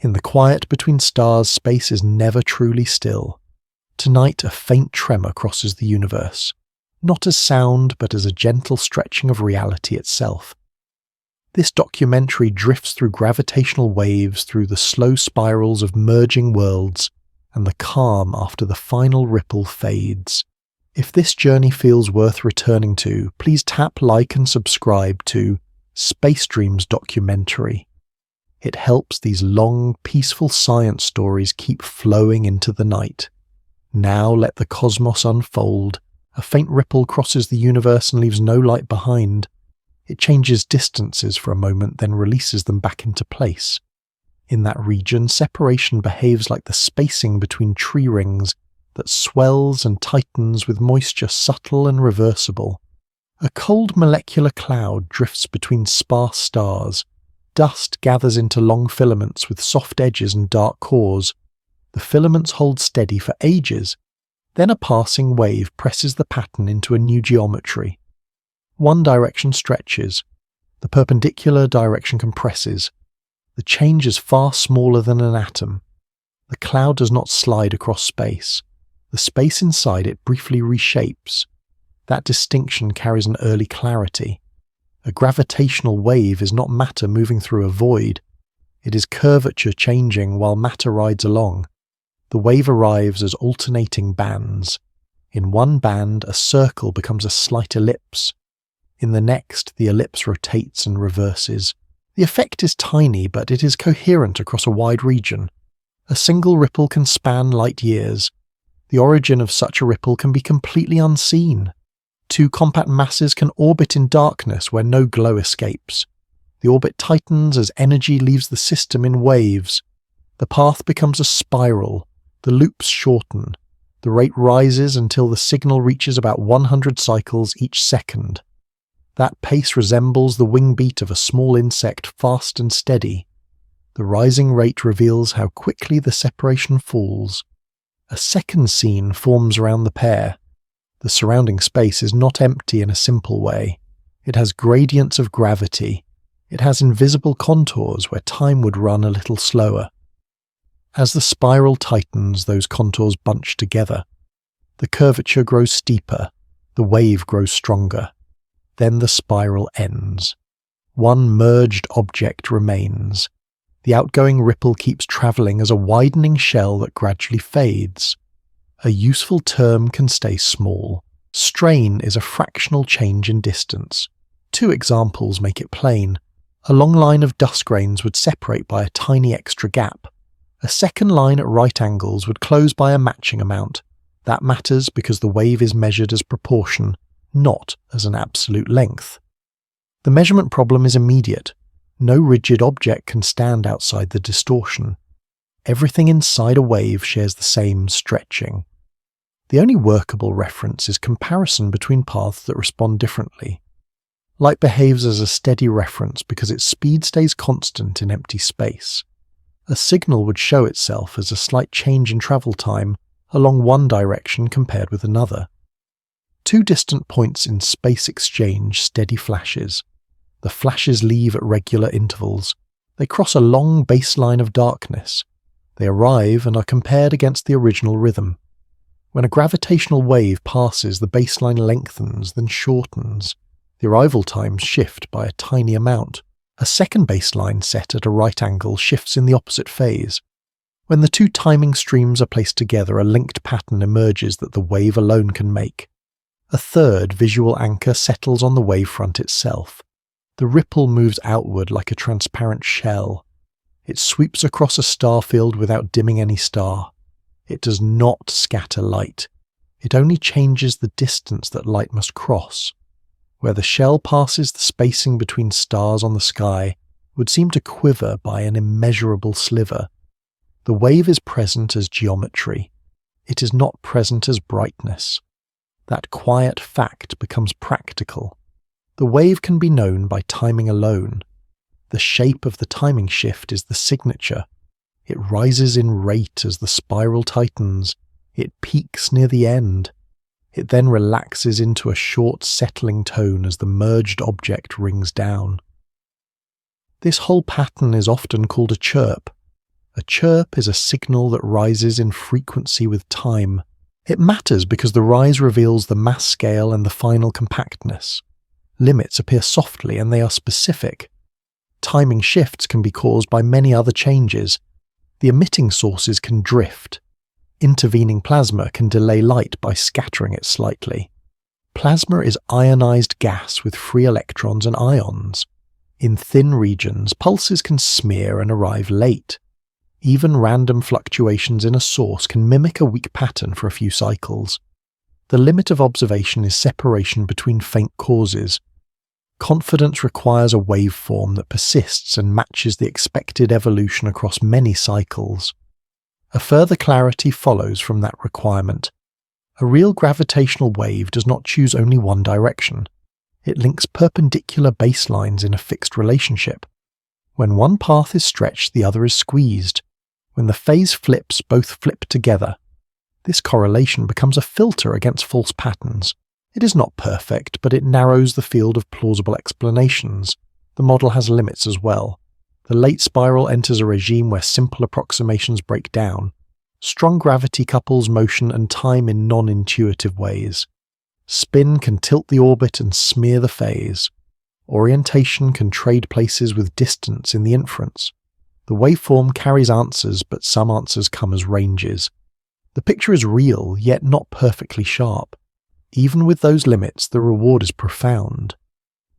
In the quiet between stars, space is never truly still. Tonight, a faint tremor crosses the universe, not as sound, but as a gentle stretching of reality itself. This documentary drifts through gravitational waves, through the slow spirals of merging worlds, and the calm after the final ripple fades. If this journey feels worth returning to, please tap like and subscribe to Space Dreams Documentary. It helps these long, peaceful science stories keep flowing into the night. Now let the cosmos unfold. A faint ripple crosses the universe and leaves no light behind. It changes distances for a moment, then releases them back into place. In that region, separation behaves like the spacing between tree rings that swells and tightens with moisture subtle and reversible. A cold molecular cloud drifts between sparse stars. Dust gathers into long filaments with soft edges and dark cores. The filaments hold steady for ages. Then a passing wave presses the pattern into a new geometry. One direction stretches. The perpendicular direction compresses. The change is far smaller than an atom. The cloud does not slide across space. The space inside it briefly reshapes. That distinction carries an early clarity. A gravitational wave is not matter moving through a void. It is curvature changing while matter rides along. The wave arrives as alternating bands. In one band, a circle becomes a slight ellipse. In the next, the ellipse rotates and reverses. The effect is tiny, but it is coherent across a wide region. A single ripple can span light years. The origin of such a ripple can be completely unseen. Two compact masses can orbit in darkness where no glow escapes. The orbit tightens as energy leaves the system in waves. The path becomes a spiral. The loops shorten. The rate rises until the signal reaches about 100 cycles each second. That pace resembles the wing beat of a small insect, fast and steady. The rising rate reveals how quickly the separation falls. A second scene forms around the pair. The surrounding space is not empty in a simple way. It has gradients of gravity. It has invisible contours where time would run a little slower. As the spiral tightens, those contours bunch together. The curvature grows steeper. The wave grows stronger. Then the spiral ends. One merged object remains. The outgoing ripple keeps travelling as a widening shell that gradually fades. A useful term can stay small. Strain is a fractional change in distance. Two examples make it plain. A long line of dust grains would separate by a tiny extra gap. A second line at right angles would close by a matching amount. That matters because the wave is measured as proportion, not as an absolute length. The measurement problem is immediate. No rigid object can stand outside the distortion. Everything inside a wave shares the same stretching. The only workable reference is comparison between paths that respond differently. Light behaves as a steady reference because its speed stays constant in empty space. A signal would show itself as a slight change in travel time along one direction compared with another. Two distant points in space exchange steady flashes. The flashes leave at regular intervals. They cross a long baseline of darkness. They arrive and are compared against the original rhythm. When a gravitational wave passes, the baseline lengthens, then shortens. The arrival times shift by a tiny amount. A second baseline set at a right angle shifts in the opposite phase. When the two timing streams are placed together, a linked pattern emerges that the wave alone can make. A third visual anchor settles on the wavefront itself. The ripple moves outward like a transparent shell. It sweeps across a star field without dimming any star. It does not scatter light. It only changes the distance that light must cross. Where the shell passes, the spacing between stars on the sky would seem to quiver by an immeasurable sliver. The wave is present as geometry. It is not present as brightness. That quiet fact becomes practical. The wave can be known by timing alone. The shape of the timing shift is the signature. It rises in rate as the spiral tightens. It peaks near the end. It then relaxes into a short settling tone as the merged object rings down. This whole pattern is often called a chirp. A chirp is a signal that rises in frequency with time. It matters because the rise reveals the mass scale and the final compactness. Limits appear softly and they are specific. Timing shifts can be caused by many other changes. The emitting sources can drift. Intervening plasma can delay light by scattering it slightly. Plasma is ionized gas with free electrons and ions. In thin regions, pulses can smear and arrive late. Even random fluctuations in a source can mimic a weak pattern for a few cycles. The limit of observation is separation between faint causes. Confidence requires a waveform that persists and matches the expected evolution across many cycles. A further clarity follows from that requirement. A real gravitational wave does not choose only one direction. It links perpendicular baselines in a fixed relationship. When one path is stretched, the other is squeezed. When the phase flips, both flip together. This correlation becomes a filter against false patterns. It is not perfect, but it narrows the field of plausible explanations. The model has limits as well. The late spiral enters a regime where simple approximations break down. Strong gravity couples motion and time in non-intuitive ways. Spin can tilt the orbit and smear the phase. Orientation can trade places with distance in the inference. The waveform carries answers, but some answers come as ranges. The picture is real, yet not perfectly sharp. Even with those limits, the reward is profound.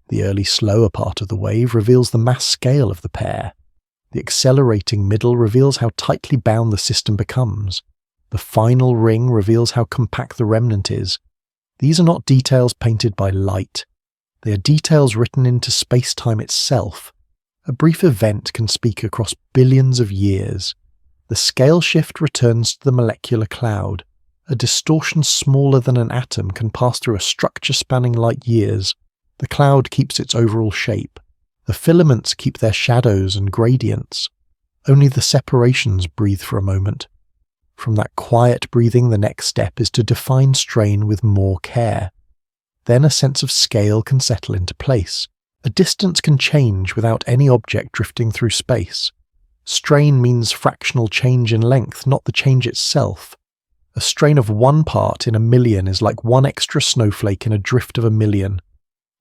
The early slower part of the wave reveals the mass scale of the pair. The accelerating middle reveals how tightly bound the system becomes. The final ring reveals how compact the remnant is. These are not details painted by light. They are details written into space-time itself. A brief event can speak across billions of years. The scale shift returns to the molecular cloud. A distortion smaller than an atom can pass through a structure spanning light years. The cloud keeps its overall shape. The filaments keep their shadows and gradients. Only the separations breathe for a moment. From that quiet breathing, the next step is to define strain with more care. Then a sense of scale can settle into place. A distance can change without any object drifting through space. Strain means fractional change in length, not the change itself. A strain of 1 part in a million is like 1 extra snowflake in a drift of a million.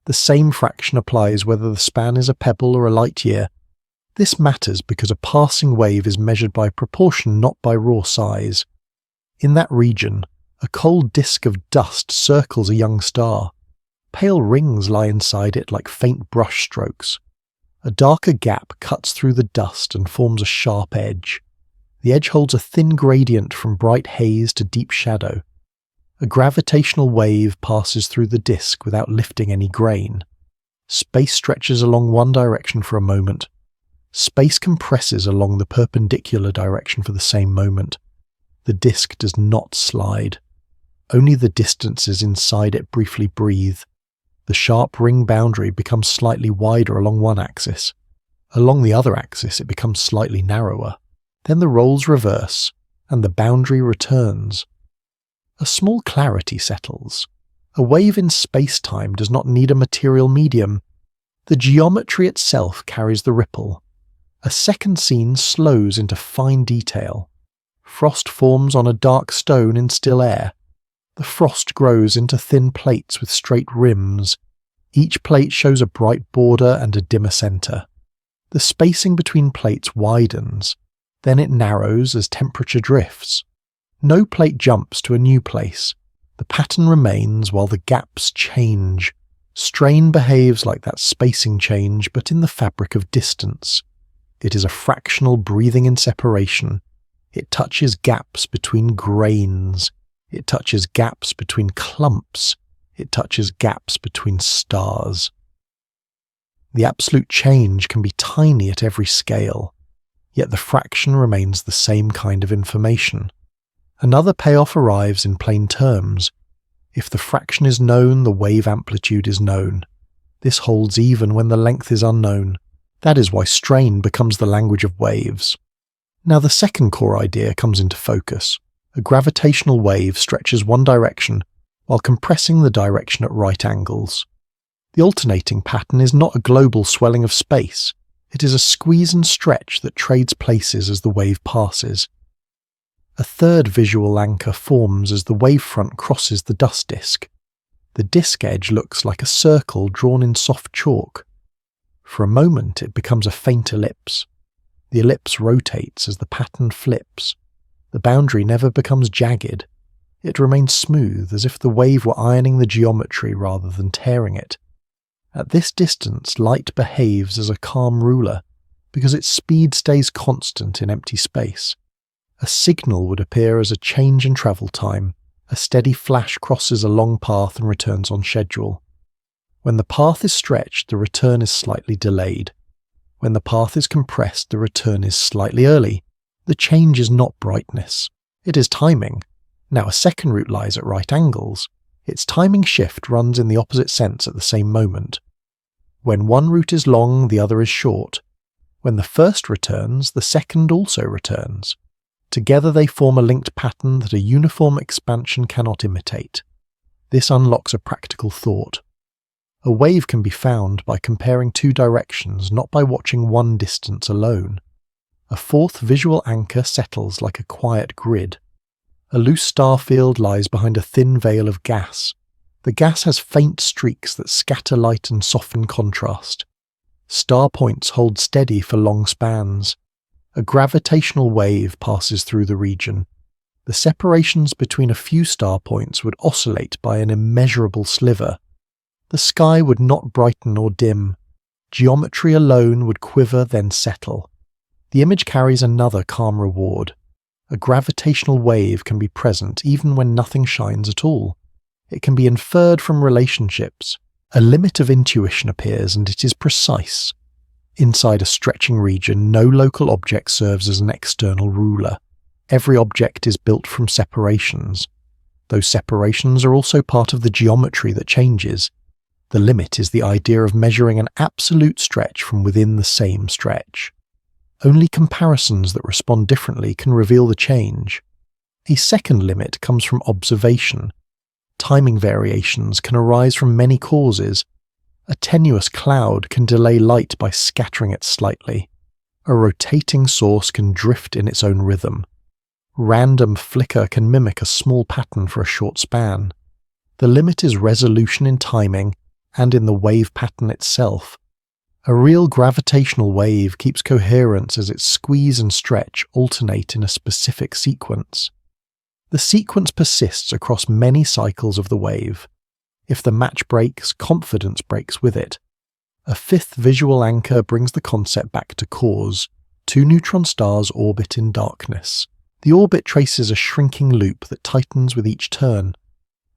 The same fraction applies whether the span is a pebble or a light year. This matters because a passing wave is measured by proportion, not by raw size. In that region, a cold disk of dust circles a young star. Pale rings lie inside it like faint brush strokes. A darker gap cuts through the dust and forms a sharp edge. The edge holds a thin gradient from bright haze to deep shadow. A gravitational wave passes through the disk without lifting any grain. Space stretches along one direction for a moment. Space compresses along the perpendicular direction for the same moment. The disk does not slide. Only the distances inside it briefly breathe. The sharp ring boundary becomes slightly wider along one axis. Along the other axis it becomes slightly narrower. Then the roles reverse, and the boundary returns. A small clarity settles. A wave in space-time does not need a material medium. The geometry itself carries the ripple. A second scene slows into fine detail. Frost forms on a dark stone in still air. The frost grows into thin plates with straight rims. Each plate shows a bright border and a dimmer center. The spacing between plates widens. Then it narrows as temperature drifts. No plate jumps to a new place. The pattern remains while the gaps change. Strain behaves like that spacing change, but in the fabric of distance. It is a fractional breathing in separation. It touches gaps between grains. It touches gaps between clumps. It touches gaps between stars. The absolute change can be tiny at every scale, yet the fraction remains the same kind of information. Another payoff arrives in plain terms. If the fraction is known, the wave amplitude is known. This holds even when the length is unknown. That is why strain becomes the language of waves. Now the second core idea comes into focus. A gravitational wave stretches one direction while compressing the direction at right angles. The alternating pattern is not a global swelling of space. It is a squeeze and stretch that trades places as the wave passes. A third visual anchor forms as the wavefront crosses the dust disk. The disk edge looks like a circle drawn in soft chalk. For a moment it becomes a faint ellipse. The ellipse rotates as the pattern flips. The boundary never becomes jagged. It remains smooth, as if the wave were ironing the geometry rather than tearing it. At this distance, light behaves as a calm ruler, because its speed stays constant in empty space. A signal would appear as a change in travel time. A steady flash crosses a long path and returns on schedule. When the path is stretched, the return is slightly delayed. When the path is compressed, the return is slightly early. The change is not brightness. It is timing. Now a second route lies at right angles. Its timing shift runs in the opposite sense at the same moment. When one route is long, the other is short. When the first returns, the second also returns. Together they form a linked pattern that a uniform expansion cannot imitate. This unlocks a practical thought. A wave can be found by comparing two directions, not by watching one distance alone. A fourth visual anchor settles like a quiet grid. A loose star field lies behind a thin veil of gas. The gas has faint streaks that scatter light and soften contrast. Star points hold steady for long spans. A gravitational wave passes through the region. The separations between a few star points would oscillate by an immeasurable sliver. The sky would not brighten or dim. Geometry alone would quiver then settle. The image carries another calm reward. A gravitational wave can be present even when nothing shines at all. It can be inferred from relationships. A limit of intuition appears and it is precise. Inside a stretching region, no local object serves as an external ruler. Every object is built from separations. Those separations are also part of the geometry that changes. The limit is the idea of measuring an absolute stretch from within the same stretch. Only comparisons that respond differently can reveal the change. A second limit comes from observation. Timing variations can arise from many causes. A tenuous cloud can delay light by scattering it slightly. A rotating source can drift in its own rhythm. Random flicker can mimic a small pattern for a short span. The limit is resolution in timing and in the wave pattern itself. A real gravitational wave keeps coherence as its squeeze and stretch alternate in a specific sequence. The sequence persists across many cycles of the wave. If the match breaks, confidence breaks with it. A fifth visual anchor brings the concept back to cause. Two neutron stars orbit in darkness. The orbit traces a shrinking loop that tightens with each turn.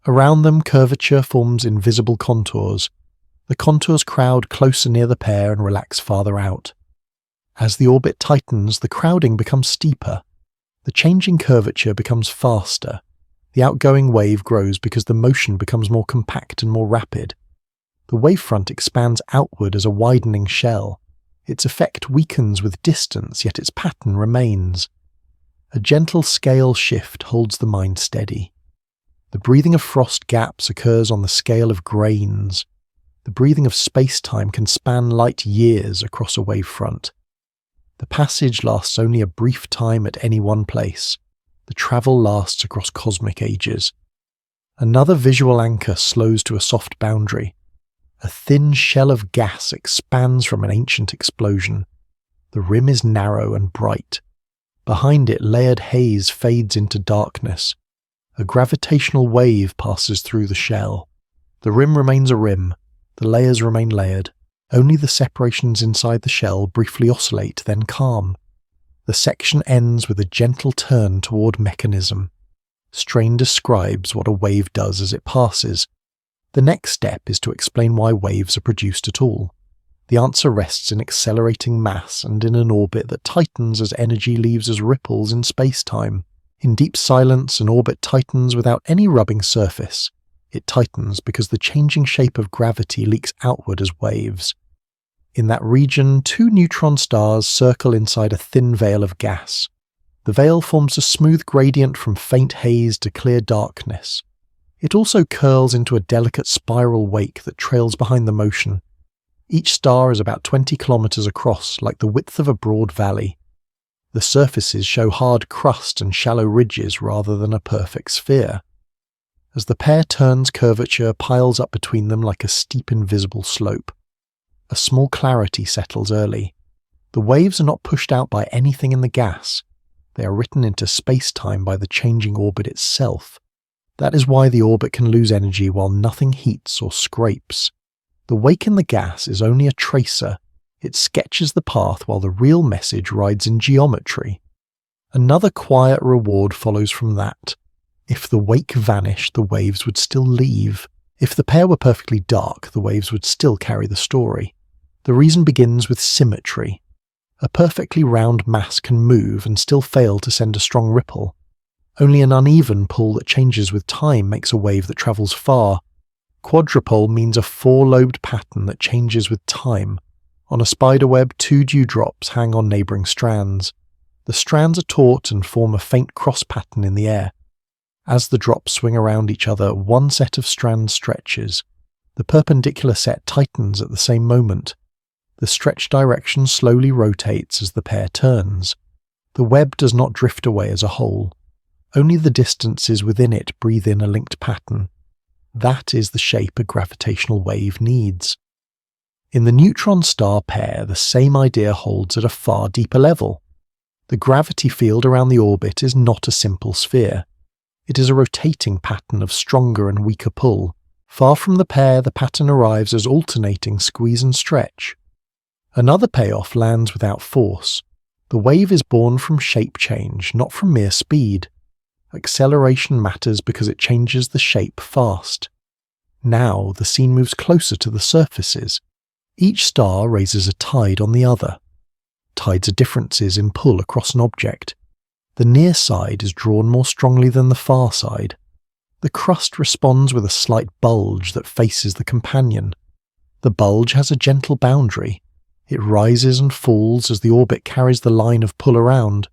Around them, curvature forms invisible contours. The contours crowd closer near the pair and relax farther out. As the orbit tightens, the crowding becomes steeper. The changing curvature becomes faster. The outgoing wave grows because the motion becomes more compact and more rapid. The wavefront expands outward as a widening shell. Its effect weakens with distance, yet its pattern remains. A gentle scale shift holds the mind steady. The breathing of frost gaps occurs on the scale of grains. The breathing of space-time can span light years across a wavefront. The passage lasts only a brief time at any one place. The travel lasts across cosmic ages. Another visual anchor slows to a soft boundary. A thin shell of gas expands from an ancient explosion. The rim is narrow and bright. Behind it, layered haze fades into darkness. A gravitational wave passes through the shell. The rim remains a rim. The layers remain layered. Only the separations inside the shell briefly oscillate, then calm. The section ends with a gentle turn toward mechanism. Strain describes what a wave does as it passes. The next step is to explain why waves are produced at all. The answer rests in accelerating mass and in an orbit that tightens as energy leaves as ripples in space-time. In deep silence, an orbit tightens without any rubbing surface. It tightens because the changing shape of gravity leaks outward as waves. In that region, two neutron stars circle inside a thin veil of gas. The veil forms a smooth gradient from faint haze to clear darkness. It also curls into a delicate spiral wake that trails behind the motion. Each star is about 20 kilometers across, like the width of a broad valley. The surfaces show hard crust and shallow ridges rather than a perfect sphere. As the pair turns, curvature piles up between them like a steep invisible slope. A small clarity settles early. The waves are not pushed out by anything in the gas. They are written into spacetime by the changing orbit itself. That is why the orbit can lose energy while nothing heats or scrapes. The wake in the gas is only a tracer. It sketches the path while the real message rides in geometry. Another quiet reward follows from that. If the wake vanished, the waves would still leave. If the pair were perfectly dark, the waves would still carry the story. The reason begins with symmetry. A perfectly round mass can move and still fail to send a strong ripple. Only an uneven pull that changes with time makes a wave that travels far. Quadrupole means a four-lobed pattern that changes with time. On a spiderweb, 2 dewdrops hang on neighbouring strands. The strands are taut and form a faint cross pattern in the air. As the drops swing around each other, one set of strands stretches. The perpendicular set tightens at the same moment. The stretched direction slowly rotates as the pair turns. The web does not drift away as a whole. Only the distances within it breathe in a linked pattern. That is the shape a gravitational wave needs. In the neutron star pair, the same idea holds at a far deeper level. The gravity field around the orbit is not a simple sphere. It is a rotating pattern of stronger and weaker pull. Far from the pair, the pattern arrives as alternating squeeze and stretch. Another payoff lands without force. The wave is born from shape change, not from mere speed. Acceleration matters because it changes the shape fast. Now the scene moves closer to the surfaces. Each star raises a tide on the other. Tides are differences in pull across an object. The near side is drawn more strongly than the far side. The crust responds with a slight bulge that faces the companion. The bulge has a gentle boundary. It rises and falls as the orbit carries the line of pull around.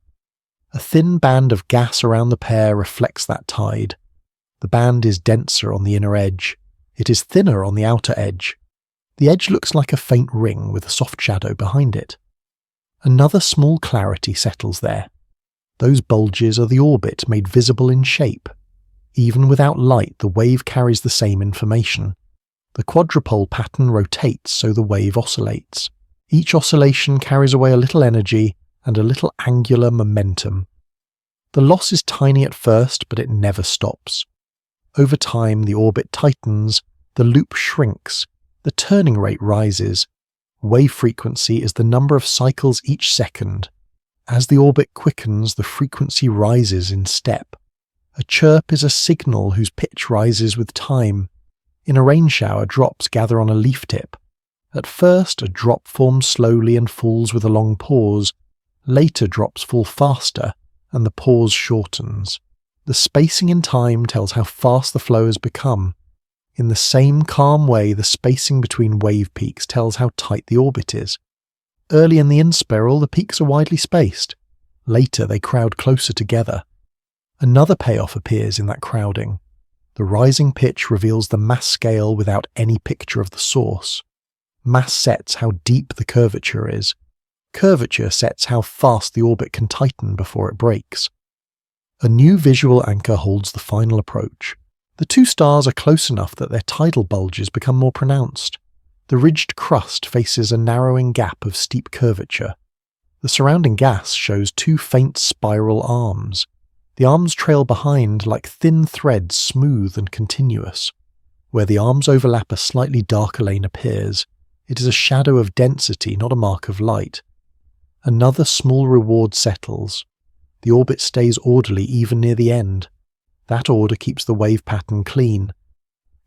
A thin band of gas around the pair reflects that tide. The band is denser on the inner edge. It is thinner on the outer edge. The edge looks like a faint ring with a soft shadow behind it. Another small clarity settles there. Those bulges are the orbit made visible in shape. Even without light, the wave carries the same information. The quadrupole pattern rotates so the wave oscillates. Each oscillation carries away a little energy and a little angular momentum. The loss is tiny at first, but it never stops. Over time, the orbit tightens, the loop shrinks, the turning rate rises. Wave frequency is the number of cycles each second. As the orbit quickens, the frequency rises in step. A chirp is a signal whose pitch rises with time. In a rain shower, drops gather on a leaf tip. At first, a drop forms slowly and falls with a long pause. Later, drops fall faster, and the pause shortens. The spacing in time tells how fast the flow has become. In the same calm way, the spacing between wave peaks tells how tight the orbit is. Early in the in-spiral, the peaks are widely spaced. Later, they crowd closer together. Another payoff appears in that crowding. The rising pitch reveals the mass scale without any picture of the source. Mass sets how deep the curvature is. Curvature sets how fast the orbit can tighten before it breaks. A new visual anchor holds the final approach. The 2 stars are close enough that their tidal bulges become more pronounced. The ridged crust faces a narrowing gap of steep curvature. The surrounding gas shows 2 faint spiral arms. The arms trail behind like thin threads, smooth and continuous. Where the arms overlap, a slightly darker lane appears. It is a shadow of density, not a mark of light. Another small reward settles. The orbit stays orderly even near the end. That order keeps the wave pattern clean.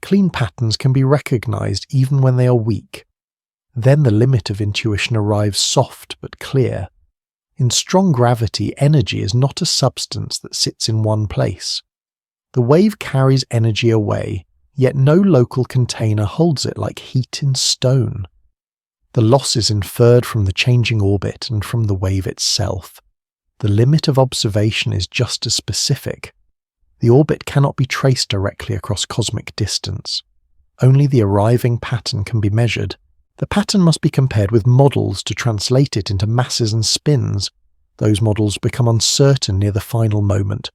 Clean patterns can be recognized even when they are weak. Then the limit of intuition arrives, soft but clear. In strong gravity, energy is not a substance that sits in one place. The wave carries energy away, yet no local container holds it like heat in stone. The loss is inferred from the changing orbit and from the wave itself. The limit of observation is just as specific. The orbit cannot be traced directly across cosmic distance. Only the arriving pattern can be measured. The pattern must be compared with models to translate it into masses and spins. Those models become uncertain near the final moment.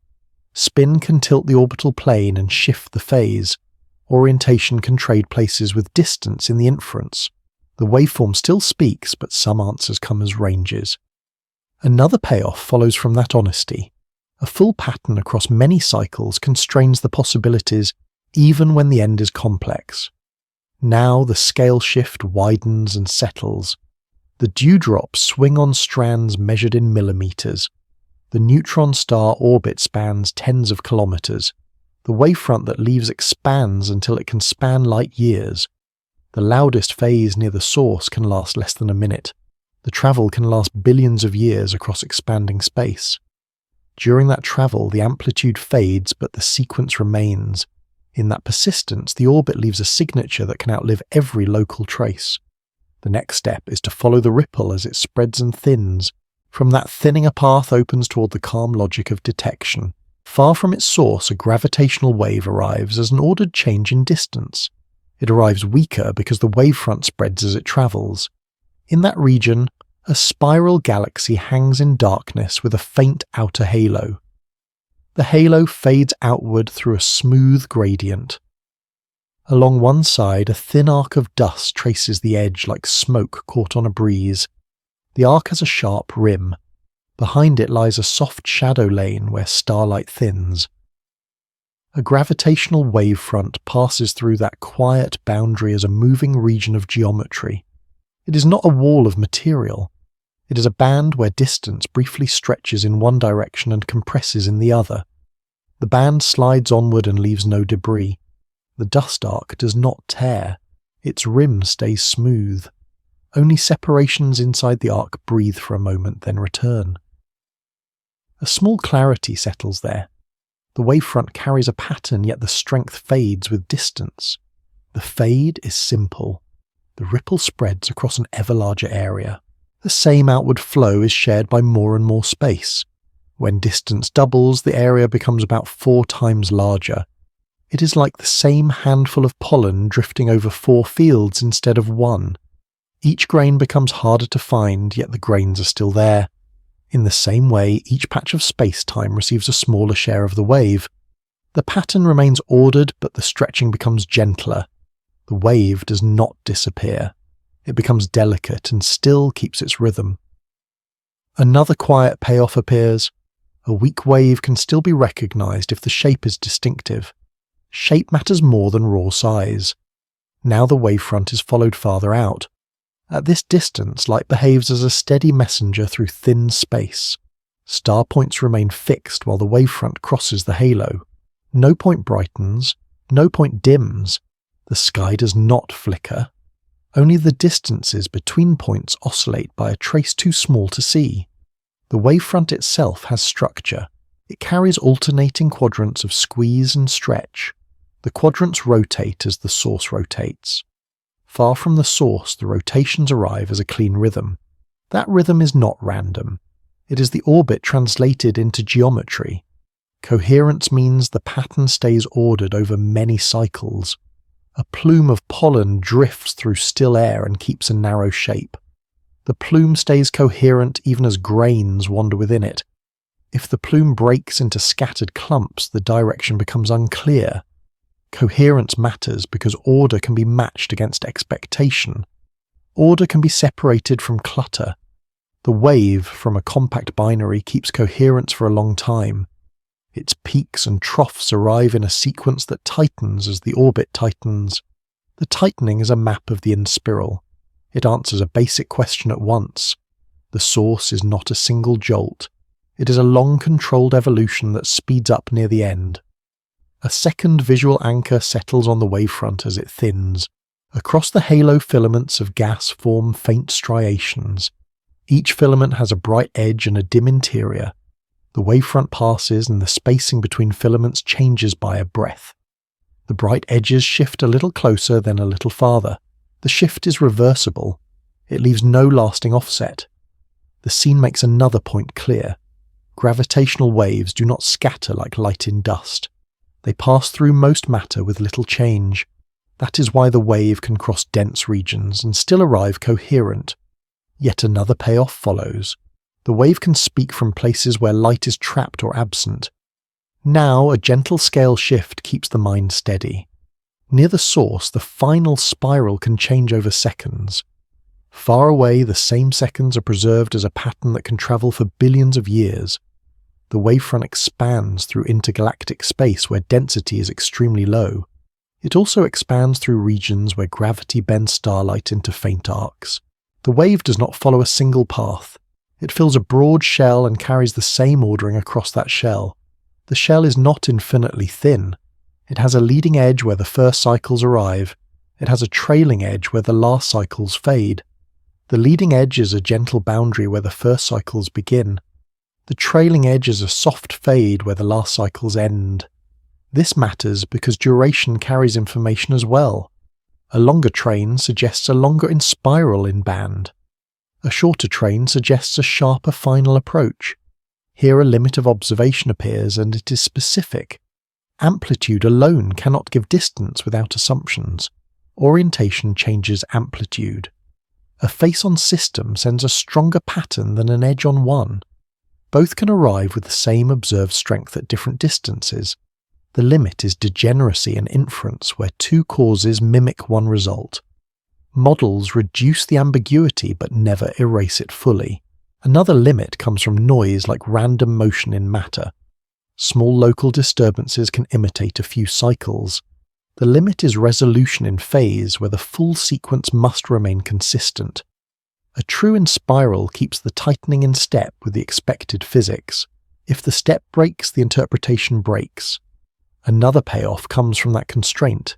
Spin can tilt the orbital plane and shift the phase. Orientation can trade places with distance in the inference. The waveform still speaks, but some answers come as ranges. Another payoff follows from that honesty. A full pattern across many cycles constrains the possibilities even when the end is complex. Now the scale shift widens and settles. The dewdrops swing on strands measured in millimeters. The neutron star orbit spans tens of kilometers. The wavefront that leaves expands until it can span light years. The loudest phase near the source can last less than a minute. The travel can last billions of years across expanding space. During that travel, the amplitude fades, but the sequence remains. In that persistence, the orbit leaves a signature that can outlive every local trace. The next step is to follow the ripple as it spreads and thins. From that thinning, a path opens toward the calm logic of detection. Far from its source, a gravitational wave arrives as an ordered change in distance. It arrives weaker because the wavefront spreads as it travels. In that region, a spiral galaxy hangs in darkness with a faint outer halo. The halo fades outward through a smooth gradient. Along one side, a thin arc of dust traces the edge like smoke caught on a breeze. The arc has a sharp rim. Behind it lies a soft shadow lane where starlight thins. A gravitational wavefront passes through that quiet boundary as a moving region of geometry. It is not a wall of material. It is a band where distance briefly stretches in one direction and compresses in the other. The band slides onward and leaves no debris. The dust arc does not tear. Its rim stays smooth. Only separations inside the arc breathe for a moment, then return. A small clarity settles there. The wavefront carries a pattern, yet the strength fades with distance. The fade is simple. The ripple spreads across an ever larger area. The same outward flow is shared by more and more space. When distance doubles, the area becomes about 4 times larger. It is like the same handful of pollen drifting over 4 fields instead of 1. Each grain becomes harder to find, yet the grains are still there. In the same way, each patch of space-time receives a smaller share of the wave. The pattern remains ordered, but the stretching becomes gentler. The wave does not disappear. It becomes delicate and still keeps its rhythm. Another quiet payoff appears. A weak wave can still be recognized if the shape is distinctive. Shape matters more than raw size. Now the wavefront is followed farther out. At this distance, light behaves as a steady messenger through thin space. Star points remain fixed while the wavefront crosses the halo. No point brightens, no point dims. The sky does not flicker. Only the distances between points oscillate by a trace too small to see. The wavefront itself has structure. It carries alternating quadrants of squeeze and stretch. The quadrants rotate as the source rotates. Far from the source, the rotations arrive as a clean rhythm. That rhythm is not random. It is the orbit translated into geometry. Coherence means the pattern stays ordered over many cycles. A plume of pollen drifts through still air and keeps a narrow shape. The plume stays coherent even as grains wander within it. If the plume breaks into scattered clumps, the direction becomes unclear. Coherence matters because order can be matched against expectation. Order can be separated from clutter. The wave from a compact binary keeps coherence for a long time. Its peaks and troughs arrive in a sequence that tightens as the orbit tightens. The tightening is a map of the in-spiral. It answers a basic question at once. The source is not a single jolt. It is a long controlled evolution that speeds up near the end. A second visual anchor settles on the wavefront as it thins. Across the halo, filaments of gas form faint striations. Each filament has a bright edge and a dim interior. The wavefront passes and the spacing between filaments changes by a breath. The bright edges shift a little closer, then a little farther. The shift is reversible. It leaves no lasting offset. The scene makes another point clear. Gravitational waves do not scatter like light in dust. They pass through most matter with little change. That is why the wave can cross dense regions and still arrive coherent. Yet another payoff follows. The wave can speak from places where light is trapped or absent. Now, a gentle scale shift keeps the mind steady. Near the source, the final spiral can change over seconds. Far away, the same seconds are preserved as a pattern that can travel for billions of years. The wavefront expands through intergalactic space where density is extremely low. It also expands through regions where gravity bends starlight into faint arcs. The wave does not follow a single path. It fills a broad shell and carries the same ordering across that shell. The shell is not infinitely thin. It has a leading edge where the first cycles arrive. It has a trailing edge where the last cycles fade. The leading edge is a gentle boundary where the first cycles begin. The trailing edge is a soft fade where the last cycles end. This matters because duration carries information as well. A longer train suggests a longer spiral in band. A shorter train suggests a sharper final approach. Here a limit of observation appears and it is specific. Amplitude alone cannot give distance without assumptions. Orientation changes amplitude. A face-on system sends a stronger pattern than an edge-on one. Both can arrive with the same observed strength at different distances. The limit is degeneracy and inference where two causes mimic one result. Models reduce the ambiguity but never erase it fully. Another limit comes from noise like random motion in matter. Small local disturbances can imitate a few cycles. The limit is resolution in phase where the full sequence must remain consistent. A true spiral keeps the tightening in step with the expected physics. If the step breaks, the interpretation breaks. Another payoff comes from that constraint.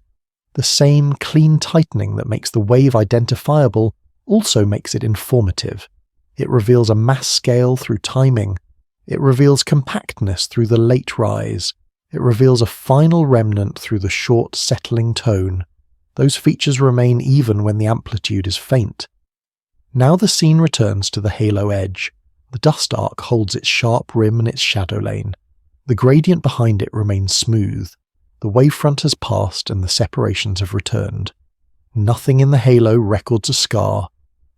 The same clean tightening that makes the wave identifiable also makes it informative. It reveals a mass scale through timing. It reveals compactness through the late rise. It reveals a final remnant through the short settling tone. Those features remain even when the amplitude is faint. Now the scene returns to the halo edge. The dust arc holds its sharp rim and its shadow lane. The gradient behind it remains smooth. The wavefront has passed and the separations have returned. Nothing in the halo records a scar.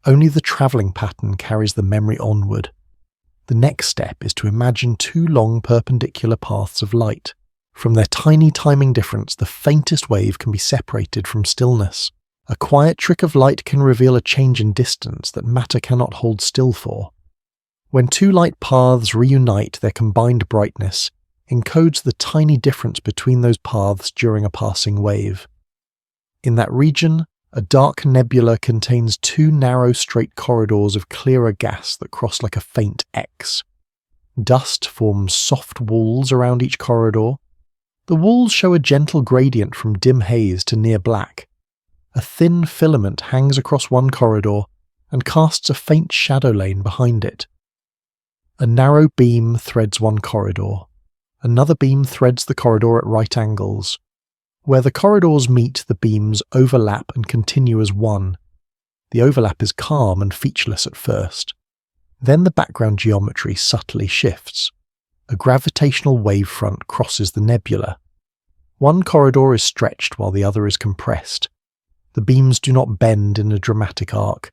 Only the travelling pattern carries the memory onward. The next step is to imagine two long perpendicular paths of light. From their tiny timing difference, the faintest wave can be separated from stillness. A quiet trick of light can reveal a change in distance that matter cannot hold still for. When two light paths reunite, their combined brightness encodes the tiny difference between those paths during a passing wave. In that region, a dark nebula contains two narrow straight corridors of clearer gas that cross like a faint X. Dust forms soft walls around each corridor. The walls show a gentle gradient from dim haze to near black. A thin filament hangs across one corridor and casts a faint shadow lane behind it. A narrow beam threads one corridor. Another beam threads the corridor at right angles. Where the corridors meet, the beams overlap and continue as one. The overlap is calm and featureless at first. Then the background geometry subtly shifts. A gravitational wavefront crosses the nebula. One corridor is stretched while the other is compressed. The beams do not bend in a dramatic arc.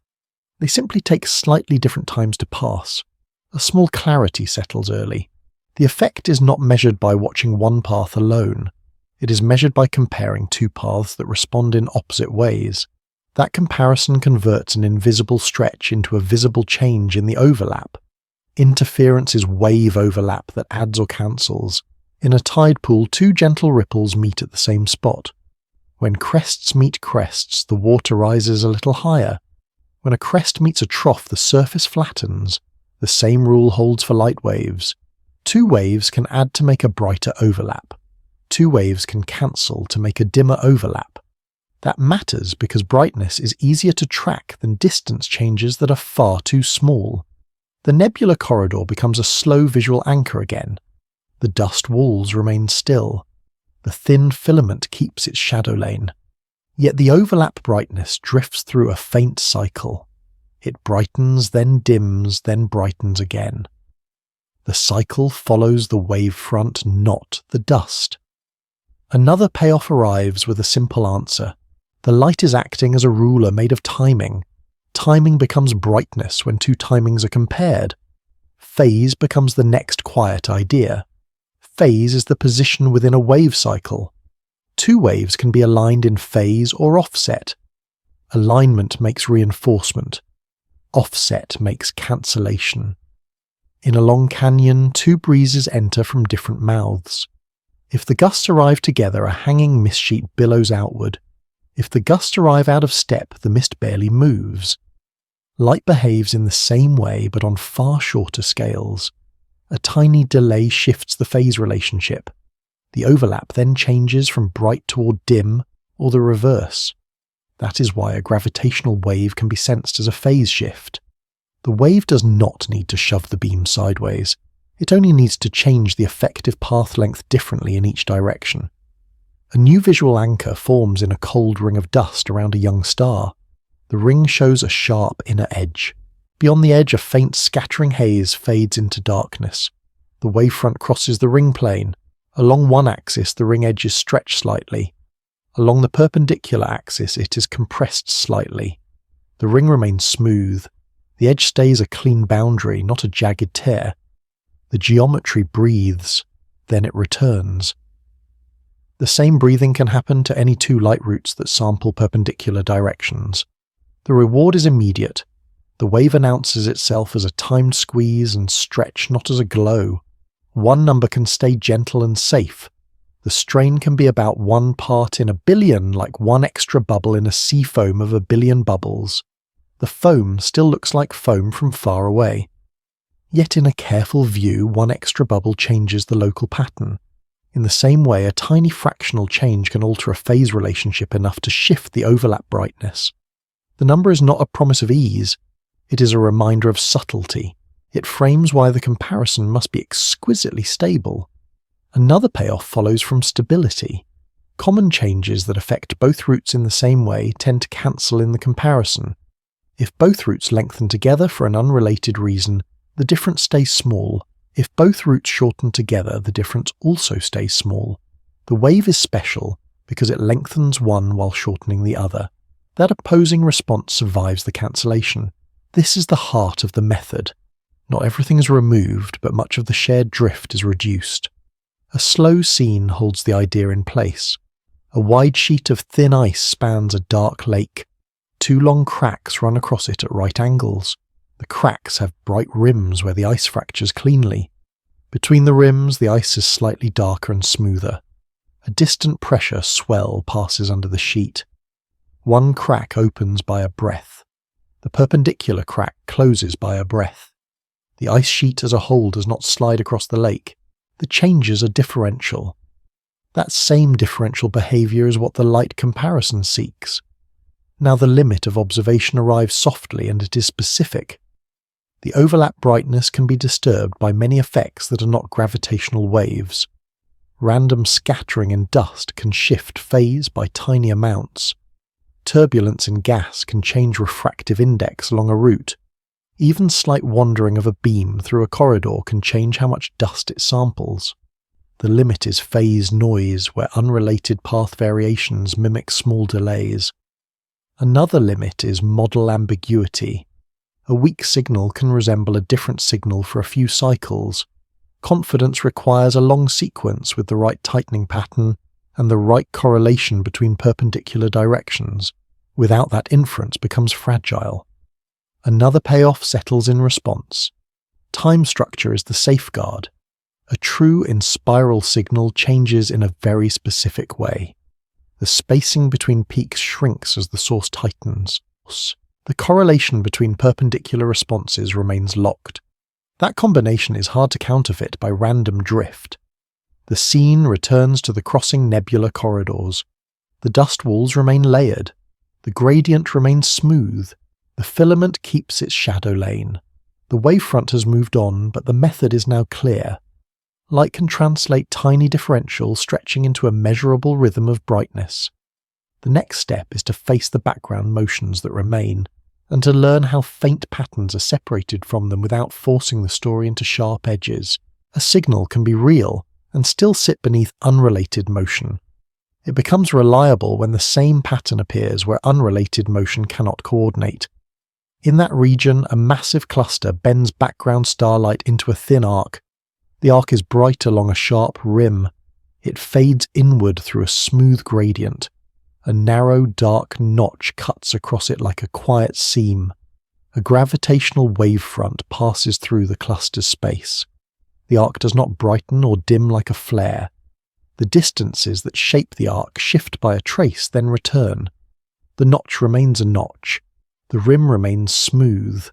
They simply take slightly different times to pass. A small clarity settles early. The effect is not measured by watching one path alone. It is measured by comparing two paths that respond in opposite ways. That comparison converts an invisible stretch into a visible change in the overlap. Interference is wave overlap that adds or cancels. In a tide pool, two gentle ripples meet at the same spot. When crests meet crests, the water rises a little higher. When a crest meets a trough, the surface flattens. The same rule holds for light waves. Two waves can add to make a brighter overlap. Two waves can cancel to make a dimmer overlap. That matters because brightness is easier to track than distance changes that are far too small. The nebular corridor becomes a slow visual anchor again. The dust walls remain still. The thin filament keeps its shadow lane. Yet the overlap brightness drifts through a faint cycle. It brightens, then dims, then brightens again. The cycle follows the wavefront, not the dust. Another payoff arrives with a simple answer. The light is acting as a ruler made of timing. Timing becomes brightness when two timings are compared. Phase becomes the next quiet idea. Phase is the position within a wave cycle. Two waves can be aligned in phase or offset. Alignment makes reinforcement. Offset makes cancellation. In a long canyon, two breezes enter from different mouths. If the gusts arrive together, a hanging mist sheet billows outward. If the gusts arrive out of step, the mist barely moves. Light behaves in the same way but on far shorter scales. A tiny delay shifts the phase relationship. The overlap then changes from bright toward dim, or the reverse. That is why a gravitational wave can be sensed as a phase shift. The wave does not need to shove the beam sideways. It only needs to change the effective path length differently in each direction. A new visual anchor forms in a cold ring of dust around a young star. The ring shows a sharp inner edge. Beyond the edge, a faint scattering haze fades into darkness. The wavefront crosses the ring plane. Along one axis, the ring edge is stretched slightly. Along the perpendicular axis, it is compressed slightly. The ring remains smooth. The edge stays a clean boundary, not a jagged tear. The geometry breathes, then it returns. The same breathing can happen to any two light routes that sample perpendicular directions. The reward is immediate. The wave announces itself as a timed squeeze and stretch, not as a glow. One number can stay gentle and safe. The strain can be about 1 part in a billion, like one extra bubble in a sea foam of a billion bubbles. The foam still looks like foam from far away. Yet in a careful view, one extra bubble changes the local pattern. In the same way, a tiny fractional change can alter a phase relationship enough to shift the overlap brightness. The number is not a promise of ease. It is a reminder of subtlety. It frames why the comparison must be exquisitely stable. Another payoff follows from stability. Common changes that affect both routes in the same way tend to cancel in the comparison. If both routes lengthen together for an unrelated reason, the difference stays small. If both routes shorten together, the difference also stays small. The wave is special because it lengthens one while shortening the other. That opposing response survives the cancellation. This is the heart of the method. Not everything is removed, but much of the shared drift is reduced. A slow scene holds the idea in place. A wide sheet of thin ice spans a dark lake. Two long cracks run across it at right angles. The cracks have bright rims where the ice fractures cleanly. Between the rims, the ice is slightly darker and smoother. A distant pressure swell passes under the sheet. One crack opens by a breath. The perpendicular crack closes by a breath. The ice sheet as a whole does not slide across the lake. The changes are differential. That same differential behavior is what the light comparison seeks. Now the limit of observation arrives softly and it is specific. The overlap brightness can be disturbed by many effects that are not gravitational waves. Random scattering in dust can shift phase by tiny amounts. Turbulence in gas can change refractive index along a route. Even slight wandering of a beam through a corridor can change how much dust it samples. The limit is phase noise, where unrelated path variations mimic small delays. Another limit is model ambiguity. A weak signal can resemble a different signal for a few cycles. Confidence requires a long sequence with the right tightening pattern and the right correlation between perpendicular directions. Without that, inference becomes fragile. Another payoff settles in response. Time structure is the safeguard. A true in-spiral signal changes in a very specific way. The spacing between peaks shrinks as the source tightens. The correlation between perpendicular responses remains locked. That combination is hard to counterfeit by random drift. The scene returns to the crossing nebula corridors. The dust walls remain layered. The gradient remains smooth. The filament keeps its shadow lane. The wavefront has moved on, but the method is now clear. Light can translate tiny differentials stretching into a measurable rhythm of brightness. The next step is to face the background motions that remain, and to learn how faint patterns are separated from them without forcing the story into sharp edges. A signal can be real and still sit beneath unrelated motion. It becomes reliable when the same pattern appears where unrelated motion cannot coordinate. In that region, a massive cluster bends background starlight into a thin arc. The arc is bright along a sharp rim. It fades inward through a smooth gradient. A narrow, dark notch cuts across it like a quiet seam. A gravitational wavefront passes through the cluster's space. The arc does not brighten or dim like a flare. The distances that shape the arc shift by a trace, then return. The notch remains a notch. The rim remains smooth.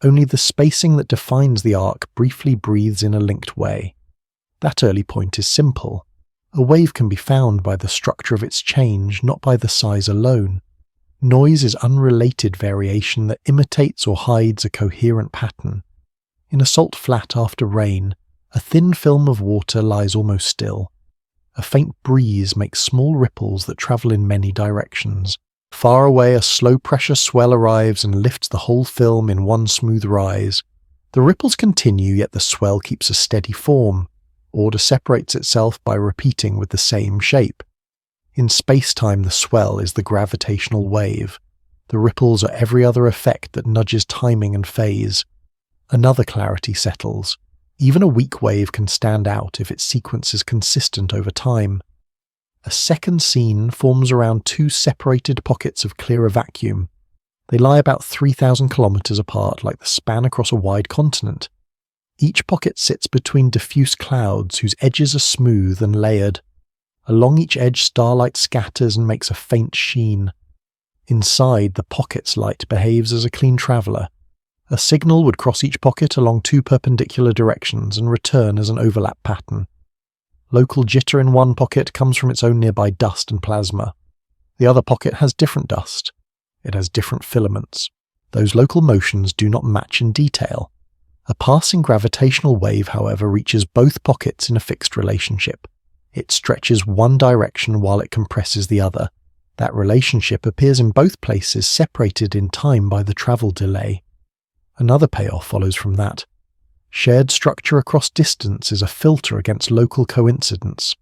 Only the spacing that defines the arc briefly breathes in a linked way. That early point is simple. A wave can be found by the structure of its change, not by the size alone. Noise is unrelated variation that imitates or hides a coherent pattern. In a salt flat after rain, a thin film of water lies almost still. A faint breeze makes small ripples that travel in many directions. Far away, a slow-pressure swell arrives and lifts the whole film in one smooth rise. The ripples continue, yet the swell keeps a steady form. Order separates itself by repeating with the same shape. In spacetime, the swell is the gravitational wave. The ripples are every other effect that nudges timing and phase. Another clarity settles. Even a weak wave can stand out if its sequence is consistent over time. A second scene forms around two separated pockets of clearer vacuum. They lie about 3,000 kilometers apart, like the span across a wide continent. Each pocket sits between diffuse clouds whose edges are smooth and layered. Along each edge, starlight scatters and makes a faint sheen. Inside, the pocket's light behaves as a clean traveller. A signal would cross each pocket along two perpendicular directions and return as an overlap pattern. Local jitter in one pocket comes from its own nearby dust and plasma. The other pocket has different dust. It has different filaments. Those local motions do not match in detail. A passing gravitational wave, however, reaches both pockets in a fixed relationship. It stretches one direction while it compresses the other. That relationship appears in both places, separated in time by the travel delay. Another payoff follows from that. Shared structure across distance is a filter against local coincidence.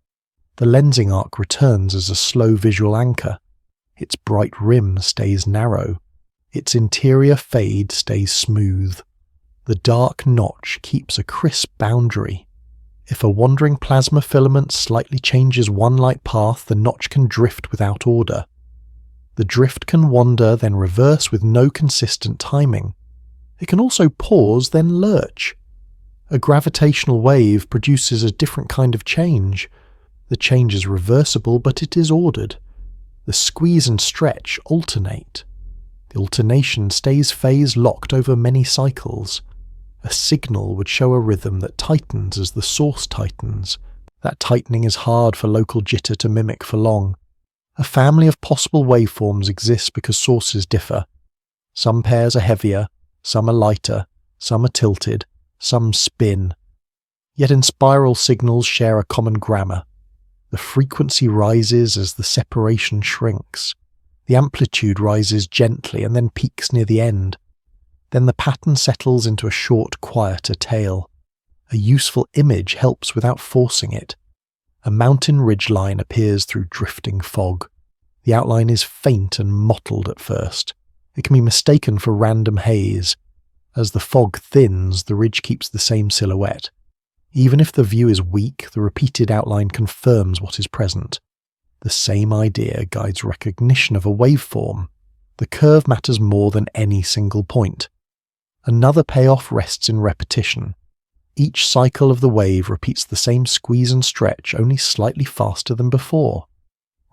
The lensing arc returns as a slow visual anchor. Its bright rim stays narrow. Its interior fade stays smooth. The dark notch keeps a crisp boundary. If a wandering plasma filament slightly changes one light path, the notch can drift without order. The drift can wander, then reverse with no consistent timing. It can also pause, then lurch. A gravitational wave produces a different kind of change. The change is reversible, but it is ordered. The squeeze and stretch alternate. The alternation stays phase-locked over many cycles. A signal would show a rhythm that tightens as the source tightens. That tightening is hard for local jitter to mimic for long. A family of possible waveforms exists because sources differ. Some pairs are heavier, some are lighter, some are tilted, some spin. Yet in spiral signals share a common grammar. The frequency rises as the separation shrinks. The amplitude rises gently and then peaks near the end. Then the pattern settles into a short, quieter tail. A useful image helps without forcing it. A mountain ridgeline appears through drifting fog. The outline is faint and mottled at first. It can be mistaken for random haze. As the fog thins, the ridge keeps the same silhouette. Even if the view is weak, the repeated outline confirms what is present. The same idea guides recognition of a waveform. The curve matters more than any single point. Another payoff rests in repetition. Each cycle of the wave repeats the same squeeze and stretch, only slightly faster than before.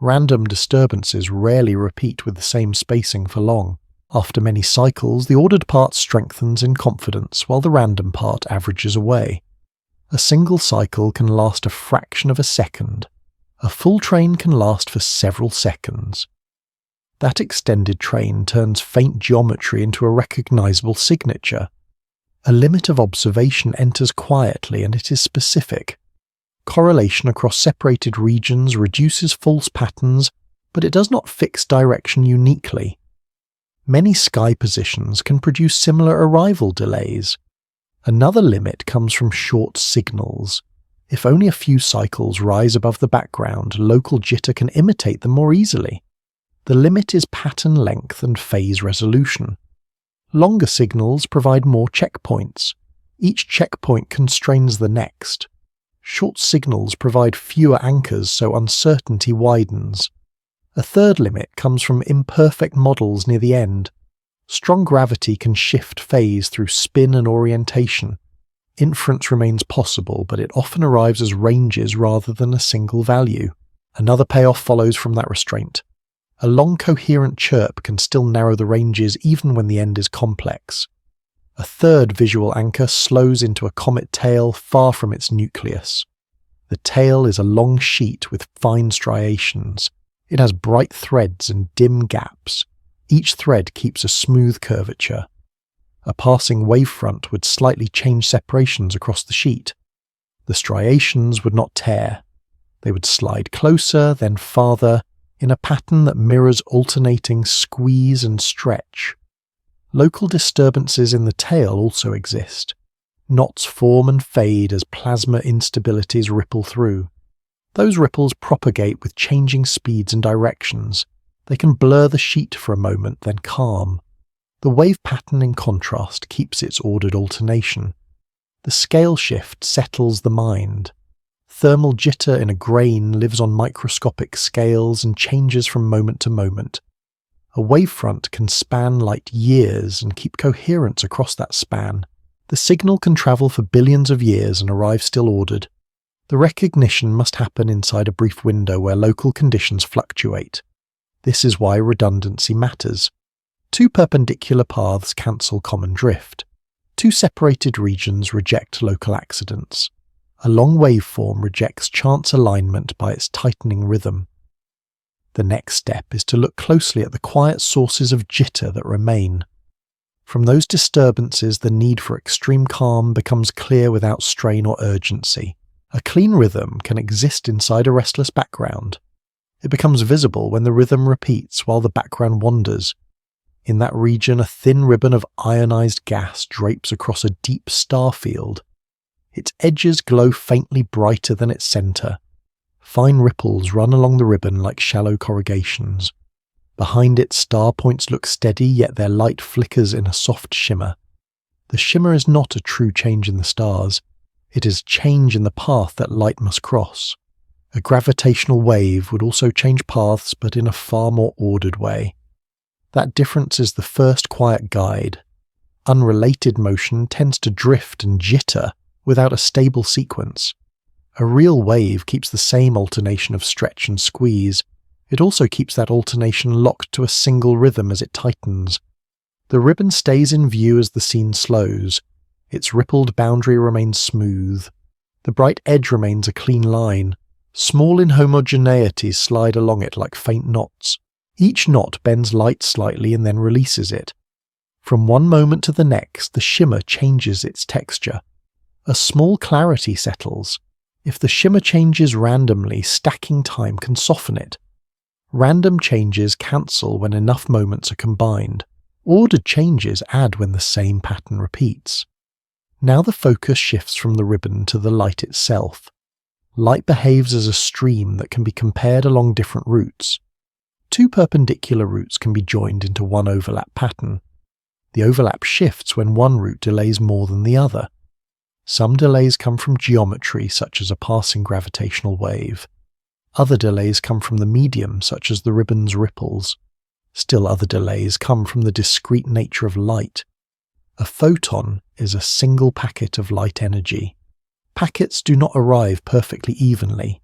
Random disturbances rarely repeat with the same spacing for long. After many cycles, the ordered part strengthens in confidence, while the random part averages away. A single cycle can last a fraction of a second. A full train can last for several seconds. That extended train turns faint geometry into a recognizable signature. A limit of observation enters quietly, and it is specific. Correlation across separated regions reduces false patterns, but it does not fix direction uniquely. Many sky positions can produce similar arrival delays. Another limit comes from short signals. If only a few cycles rise above the background, local jitter can imitate them more easily. The limit is pattern length and phase resolution. Longer signals provide more checkpoints. Each checkpoint constrains the next. Short signals provide fewer anchors, so uncertainty widens. A third limit comes from imperfect models near the end. Strong gravity can shift phase through spin and orientation. Inference remains possible, but it often arrives as ranges rather than a single value. Another payoff follows from that restraint. A long coherent chirp can still narrow the ranges even when the end is complex. A third visual anchor slows into a comet tail far from its nucleus. The tail is a long sheet with fine striations. It has bright threads and dim gaps. Each thread keeps a smooth curvature. A passing wavefront would slightly change separations across the sheet. The striations would not tear. They would slide closer, then farther, in a pattern that mirrors alternating squeeze and stretch. Local disturbances in the tail also exist. Knots form and fade as plasma instabilities ripple through. Those ripples propagate with changing speeds and directions. They can blur the sheet for a moment, then calm. The wave pattern, in contrast, keeps its ordered alternation. The scale shift settles the mind. Thermal jitter in a grain lives on microscopic scales and changes from moment to moment. A wavefront can span light years and keep coherence across that span. The signal can travel for billions of years and arrive still ordered. The recognition must happen inside a brief window where local conditions fluctuate. This is why redundancy matters. Two perpendicular paths cancel common drift. Two separated regions reject local accidents. A long waveform rejects chance alignment by its tightening rhythm. The next step is to look closely at the quiet sources of jitter that remain. From those disturbances, the need for extreme calm becomes clear without strain or urgency. A clean rhythm can exist inside a restless background. It becomes visible when the rhythm repeats while the background wanders. In that region, a thin ribbon of ionized gas drapes across a deep star field. Its edges glow faintly brighter than its center. Fine ripples run along the ribbon like shallow corrugations. Behind it, star points look steady, yet their light flickers in a soft shimmer. The shimmer is not a true change in the stars. It is change in the path that light must cross. A gravitational wave would also change paths, but in a far more ordered way. That difference is the first quiet guide. Unrelated motion tends to drift and jitter without a stable sequence. A real wave keeps the same alternation of stretch and squeeze. It also keeps that alternation locked to a single rhythm as it tightens. The ribbon stays in view as the scene slows. Its rippled boundary remains smooth. The bright edge remains a clean line. Small inhomogeneities slide along it like faint knots. Each knot bends light slightly and then releases it. From one moment to the next, the shimmer changes its texture. A small clarity settles. If the shimmer changes randomly, stacking time can soften it. Random changes cancel when enough moments are combined. Ordered changes add when the same pattern repeats. Now the focus shifts from the ribbon to the light itself. Light behaves as a stream that can be compared along different routes. Two perpendicular routes can be joined into one overlap pattern. The overlap shifts when one route delays more than the other. Some delays come from geometry, such as a passing gravitational wave. Other delays come from the medium, such as the ribbon's ripples. Still other delays come from the discrete nature of light. A photon is a single packet of light energy. Packets do not arrive perfectly evenly.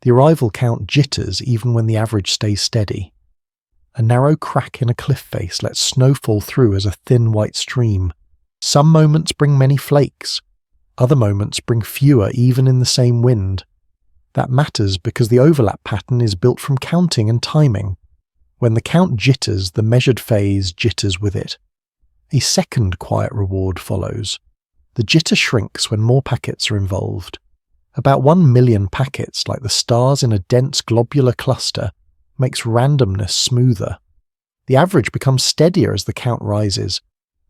The arrival count jitters even when the average stays steady. A narrow crack in a cliff face lets snow fall through as a thin white stream. Some moments bring many flakes. Other moments bring fewer even in the same wind. That matters because the overlap pattern is built from counting and timing. When the count jitters, the measured phase jitters with it. A second quiet reward follows. The jitter shrinks when more packets are involved. About 1 million packets, like the stars in a dense globular cluster, makes randomness smoother. The average becomes steadier as the count rises.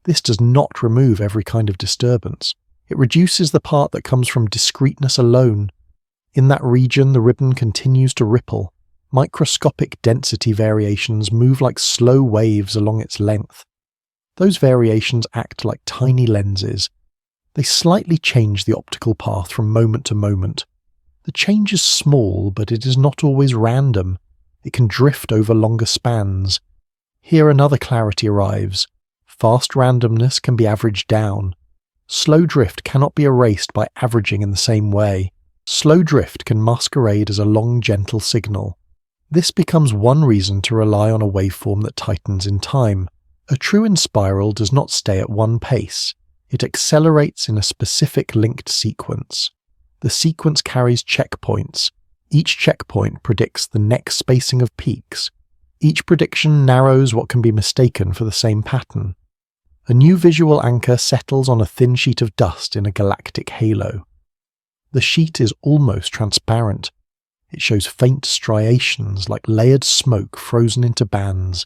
This does not remove every kind of disturbance. It reduces the part that comes from discreteness alone. In that region, the ribbon continues to ripple. Microscopic density variations move like slow waves along its length. Those variations act like tiny lenses. They slightly change the optical path from moment to moment. The change is small, but it is not always random. It can drift over longer spans. Here another clarity arrives. Fast randomness can be averaged down. Slow drift cannot be erased by averaging in the same way. Slow drift can masquerade as a long, gentle signal. This becomes one reason to rely on a waveform that tightens in time. A true in-spiral does not stay at one pace. It accelerates in a specific linked sequence. The sequence carries checkpoints. Each checkpoint predicts the next spacing of peaks. Each prediction narrows what can be mistaken for the same pattern. A new visual anchor settles on a thin sheet of dust in a galactic halo. The sheet is almost transparent. It shows faint striations like layered smoke frozen into bands.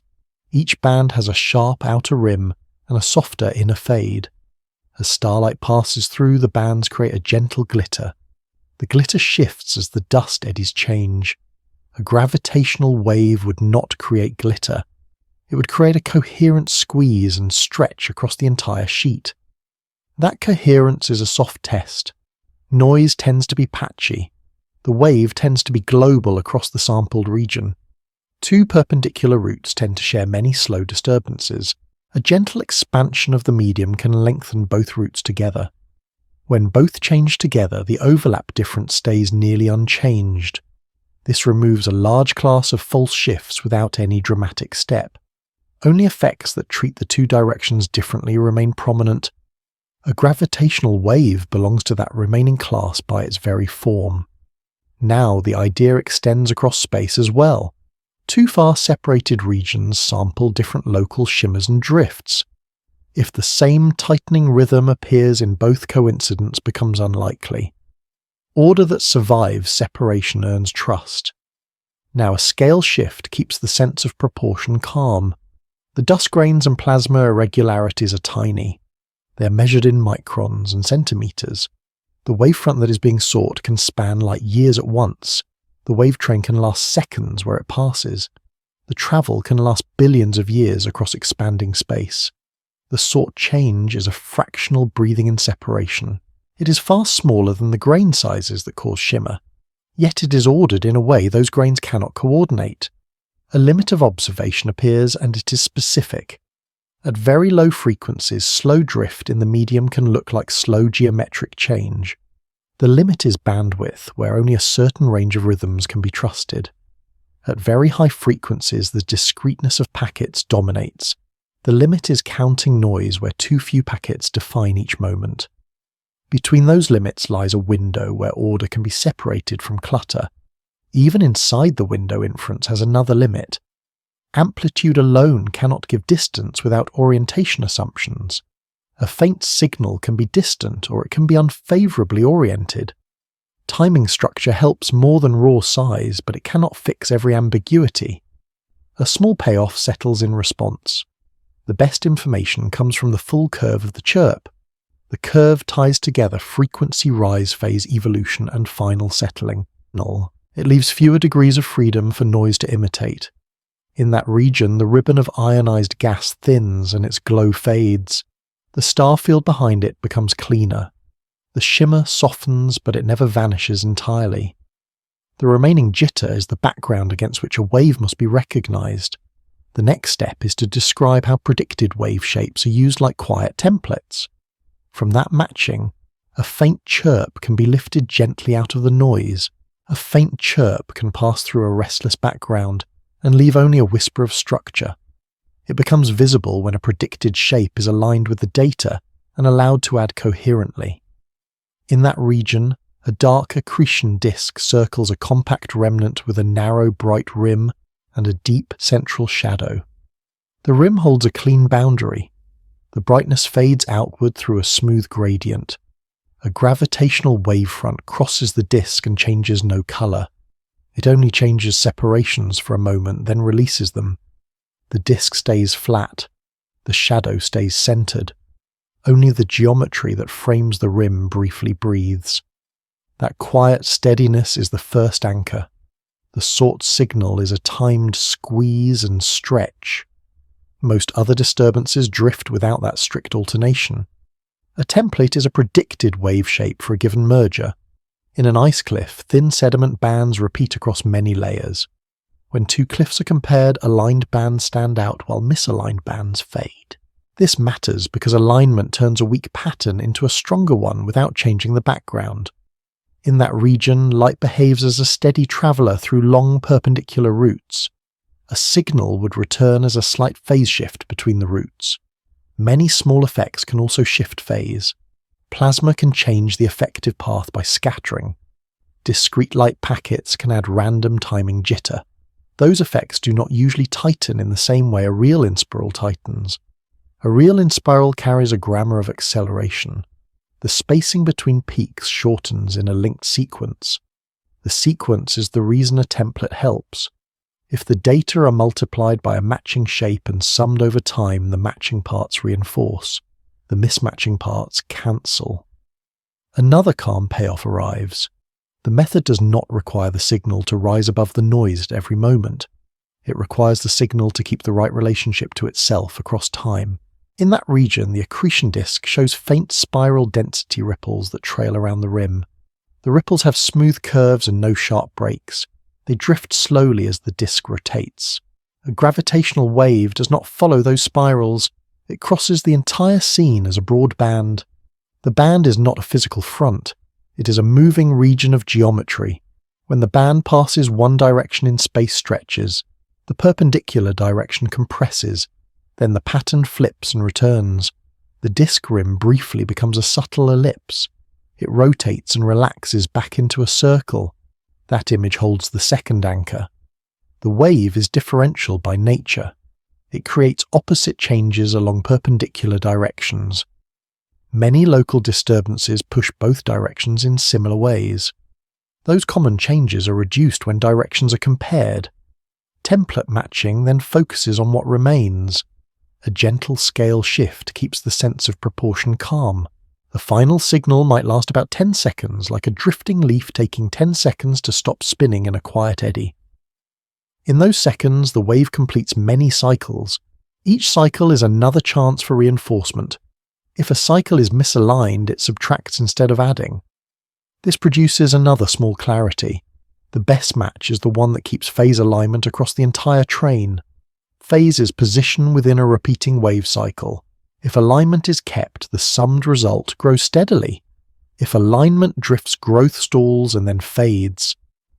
Each band has a sharp outer rim and a softer inner fade. As starlight passes through, the bands create a gentle glitter. The glitter shifts as the dust eddies change. A gravitational wave would not create glitter. It would create a coherent squeeze and stretch across the entire sheet. That coherence is a soft test. Noise tends to be patchy. The wave tends to be global across the sampled region. Two perpendicular routes tend to share many slow disturbances. A gentle expansion of the medium can lengthen both routes together. When both change together, the overlap difference stays nearly unchanged. This removes a large class of false shifts without any dramatic step. Only effects that treat the two directions differently remain prominent. A gravitational wave belongs to that remaining class by its very form. Now the idea extends across space as well. Two far separated regions sample different local shimmers and drifts. If the same tightening rhythm appears in both, coincidence becomes unlikely. Order that survives separation earns trust. Now a scale shift keeps the sense of proportion calm. The dust grains and plasma irregularities are tiny. They are measured in microns and centimeters. The wavefront that is being sought can span light years at once. The wave train can last seconds where it passes. The travel can last billions of years across expanding space. The sought change is a fractional breathing in separation. It is far smaller than the grain sizes that cause shimmer. Yet it is ordered in a way those grains cannot coordinate. A limit of observation appears and it is specific. At very low frequencies, slow drift in the medium can look like slow geometric change. The limit is bandwidth, where only a certain range of rhythms can be trusted. At very high frequencies, the discreteness of packets dominates. The limit is counting noise, where too few packets define each moment. Between those limits lies a window where order can be separated from clutter. Even inside the window, inference has another limit. Amplitude alone cannot give distance without orientation assumptions. A faint signal can be distant or it can be unfavorably oriented. Timing structure helps more than raw size, but it cannot fix every ambiguity. A small payoff settles in response. The best information comes from the full curve of the chirp. The curve ties together frequency rise phase evolution and final settling. It leaves fewer degrees of freedom for noise to imitate. In that region, the ribbon of ionized gas thins and its glow fades. The star field behind it becomes cleaner. The shimmer softens, but it never vanishes entirely. The remaining jitter is the background against which a wave must be recognized. The next step is to describe how predicted wave shapes are used like quiet templates. From that matching, a faint chirp can be lifted gently out of the noise. A faint chirp can pass through a restless background and leave only a whisper of structure. It becomes visible when a predicted shape is aligned with the data and allowed to add coherently. In that region, a dark accretion disk circles a compact remnant with a narrow, bright rim and a deep central shadow. The rim holds a clean boundary. The brightness fades outward through a smooth gradient. A gravitational wavefront crosses the disk and changes no color. It only changes separations for a moment, then releases them. The disk stays flat. The shadow stays centered. Only the geometry that frames the rim briefly breathes. That quiet steadiness is the first anchor. The sought signal is a timed squeeze and stretch. Most other disturbances drift without that strict alternation. A template is a predicted wave shape for a given merger. In an ice cliff, thin sediment bands repeat across many layers. When two cliffs are compared, aligned bands stand out while misaligned bands fade. This matters because alignment turns a weak pattern into a stronger one without changing the background. In that region, light behaves as a steady traveller through long perpendicular routes. A signal would return as a slight phase shift between the routes. Many small effects can also shift phase. Plasma can change the effective path by scattering. Discrete light packets can add random timing jitter. Those effects do not usually tighten in the same way a real inspiral tightens. A real inspiral carries a grammar of acceleration. The spacing between peaks shortens in a linked sequence. The sequence is the reason a template helps. If the data are multiplied by a matching shape and summed over time, the matching parts reinforce. The mismatching parts cancel. Another calm payoff arrives. The method does not require the signal to rise above the noise at every moment. It requires the signal to keep the right relationship to itself across time. In that region, the accretion disk shows faint spiral density ripples that trail around the rim. The ripples have smooth curves and no sharp breaks. They drift slowly as the disk rotates. A gravitational wave does not follow those spirals. It crosses the entire scene as a broad band. The band is not a physical front. It is a moving region of geometry. When the band passes one direction in space stretches, the perpendicular direction compresses. Then the pattern flips and returns. The disk rim briefly becomes a subtle ellipse. It rotates and relaxes back into a circle. That image holds the second anchor. The wave is differential by nature. It creates opposite changes along perpendicular directions. Many local disturbances push both directions in similar ways. Those common changes are reduced when directions are compared. Template matching then focuses on what remains. A gentle scale shift keeps the sense of proportion calm. The final signal might last about 10 seconds, like a drifting leaf taking 10 seconds to stop spinning in a quiet eddy. In those seconds, the wave completes many cycles. Each cycle is another chance for reinforcement. If a cycle is misaligned, it subtracts instead of adding. This produces another small clarity. The best match is the one that keeps phase alignment across the entire train. Phase is position within a repeating wave cycle. If alignment is kept, the summed result grows steadily. If alignment drifts, growth stalls and then fades.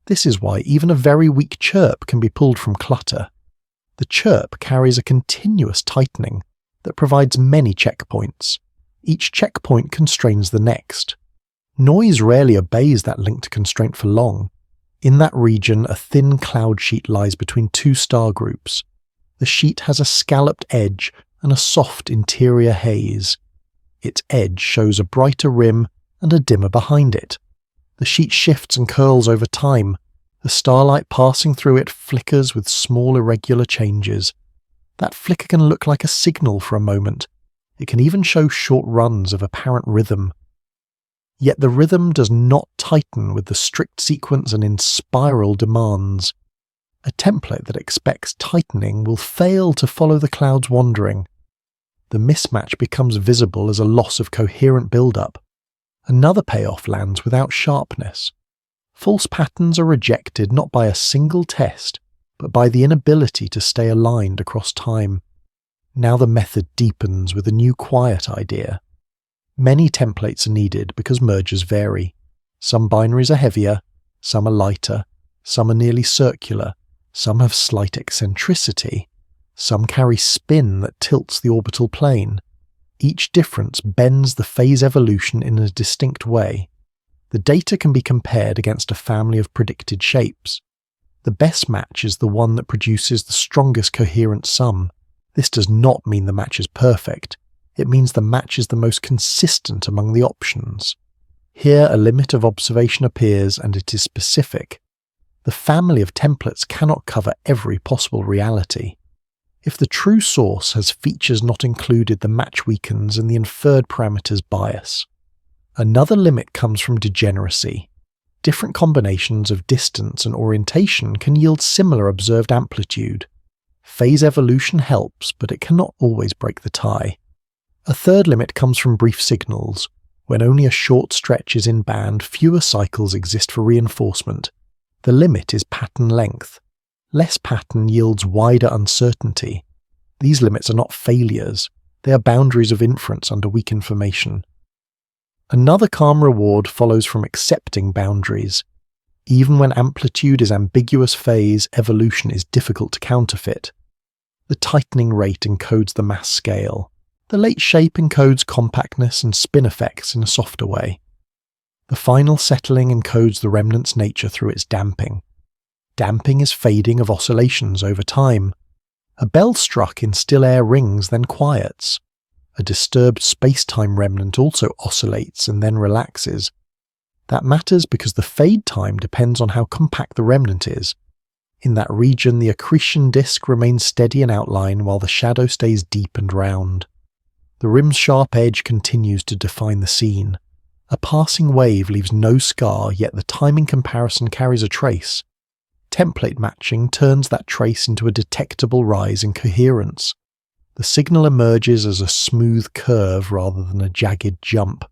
This is why even a very weak chirp can be pulled from clutter. The chirp carries a continuous tightening that provides many checkpoints. Each checkpoint constrains the next. Noise rarely obeys that linked constraint for long. In that region, a thin cloud sheet lies between two star groups. The sheet has a scalloped edge and a soft interior haze. Its edge shows a brighter rim and a dimmer behind it. The sheet shifts and curls over time. The starlight passing through it flickers with small irregular changes. That flicker can look like a signal for a moment. It can even show short runs of apparent rhythm. Yet the rhythm does not tighten with the strict sequence and in spiral demands. A template that expects tightening will fail to follow the clouds wandering. The mismatch becomes visible as a loss of coherent build-up. Another payoff lands without sharpness. False patterns are rejected not by a single test, but by the inability to stay aligned across time. Now the method deepens with a new quiet idea. Many templates are needed because mergers vary. Some binaries are heavier, some are lighter, some are nearly circular, some have slight eccentricity, some carry spin that tilts the orbital plane. Each difference bends the phase evolution in a distinct way. The data can be compared against a family of predicted shapes. The best match is the one that produces the strongest coherent sum. This does not mean the match is perfect. It means the match is the most consistent among the options. Here a limit of observation appears and it is specific. The family of templates cannot cover every possible reality. If the true source has features not included, the match weakens and the inferred parameters bias. Another limit comes from degeneracy. Different combinations of distance and orientation can yield similar observed amplitude. Phase evolution helps, but it cannot always break the tie. A third limit comes from brief signals. When only a short stretch is in band, fewer cycles exist for reinforcement. The limit is pattern length. Less pattern yields wider uncertainty. These limits are not failures. They are boundaries of inference under weak information. Another calm reward follows from accepting boundaries. Even when amplitude is ambiguous phase, evolution is difficult to counterfeit. The tightening rate encodes the mass scale. The late shape encodes compactness and spin effects in a softer way. The final settling encodes the remnant's nature through its damping. Damping is fading of oscillations over time. A bell struck in still air rings, then quiets. A disturbed spacetime remnant also oscillates and then relaxes. That matters because the fade time depends on how compact the remnant is. In that region, the accretion disk remains steady in outline while the shadow stays deep and round. The rim's sharp edge continues to define the scene. A passing wave leaves no scar, yet the timing comparison carries a trace. Template matching turns that trace into a detectable rise in coherence. The signal emerges as a smooth curve rather than a jagged jump.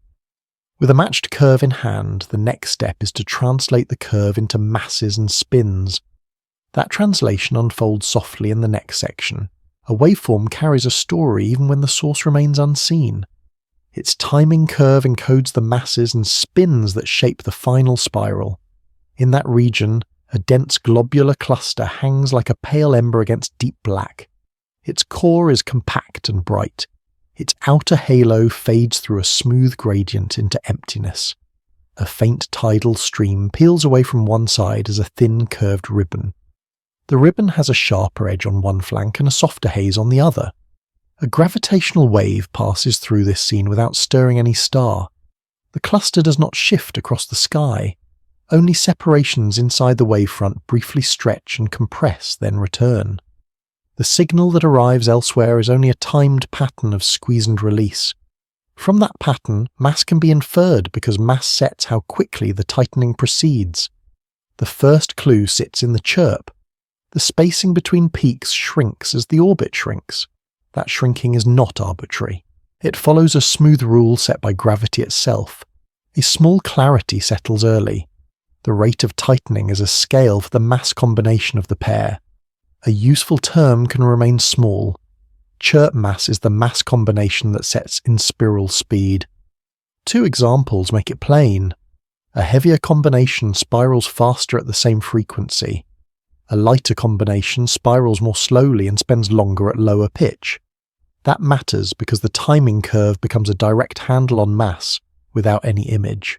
With a matched curve in hand, the next step is to translate the curve into masses and spins. That translation unfolds softly in the next section. A waveform carries a story even when the source remains unseen. Its timing curve encodes the masses and spins that shape the final spiral. In that region, a dense globular cluster hangs like a pale ember against deep black. Its core is compact and bright. Its outer halo fades through a smooth gradient into emptiness. A faint tidal stream peels away from one side as a thin curved ribbon. The ribbon has a sharper edge on one flank and a softer haze on the other. A gravitational wave passes through this scene without stirring any star. The cluster does not shift across the sky. Only separations inside the wavefront briefly stretch and compress, then return. The signal that arrives elsewhere is only a timed pattern of squeeze and release. From that pattern, mass can be inferred because mass sets how quickly the tightening proceeds. The first clue sits in the chirp. The spacing between peaks shrinks as the orbit shrinks. That shrinking is not arbitrary. It follows a smooth rule set by gravity itself. A small clarity settles early. The rate of tightening is a scale for the mass combination of the pair. A useful term can remain small. Chirp mass is the mass combination that sets in spiral speed. Two examples make it plain. A heavier combination spirals faster at the same frequency. A lighter combination spirals more slowly and spends longer at lower pitch. That matters because the timing curve becomes a direct handle on mass without any image.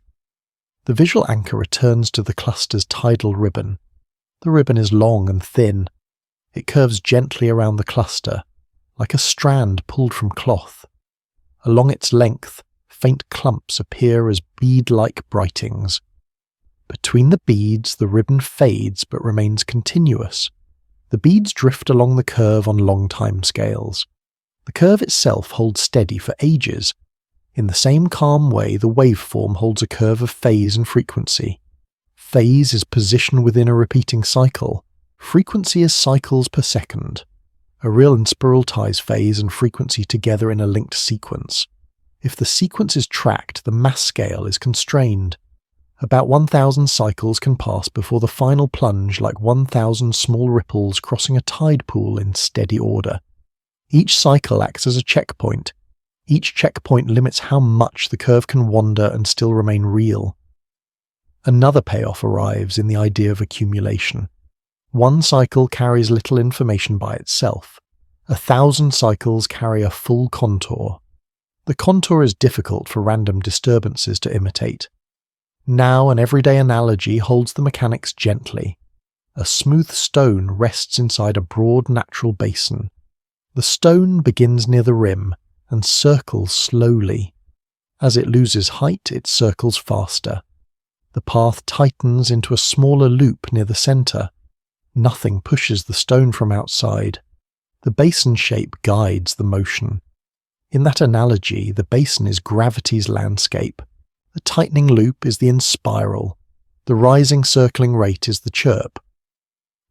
The visual anchor returns to the cluster's tidal ribbon. The ribbon is long and thin. It curves gently around the cluster, like a strand pulled from cloth. Along its length, faint clumps appear as bead-like brightings. Between the beads, the ribbon fades but remains continuous. The beads drift along the curve on long time scales. The curve itself holds steady for ages. In the same calm way, the waveform holds a curve of phase and frequency. Phase is position within a repeating cycle. Frequency is cycles per second. A real and spiral ties phase and frequency together in a linked sequence. If the sequence is tracked, the mass scale is constrained. About 1,000 cycles can pass before the final plunge, like 1,000 small ripples crossing a tide pool in steady order. Each cycle acts as a checkpoint. Each checkpoint limits how much the curve can wander and still remain real. Another payoff arrives in the idea of accumulation. One cycle carries little information by itself. 1,000 cycles carry a full contour. The contour is difficult for random disturbances to imitate. Now an everyday analogy holds the mechanics gently. A smooth stone rests inside a broad natural basin. The stone begins near the rim and circles slowly. As it loses height, it circles faster. The path tightens into a smaller loop near the center. Nothing pushes the stone from outside. The basin shape guides the motion. In that analogy, the basin is gravity's landscape. The tightening loop is the inspiral. The rising circling rate is the chirp.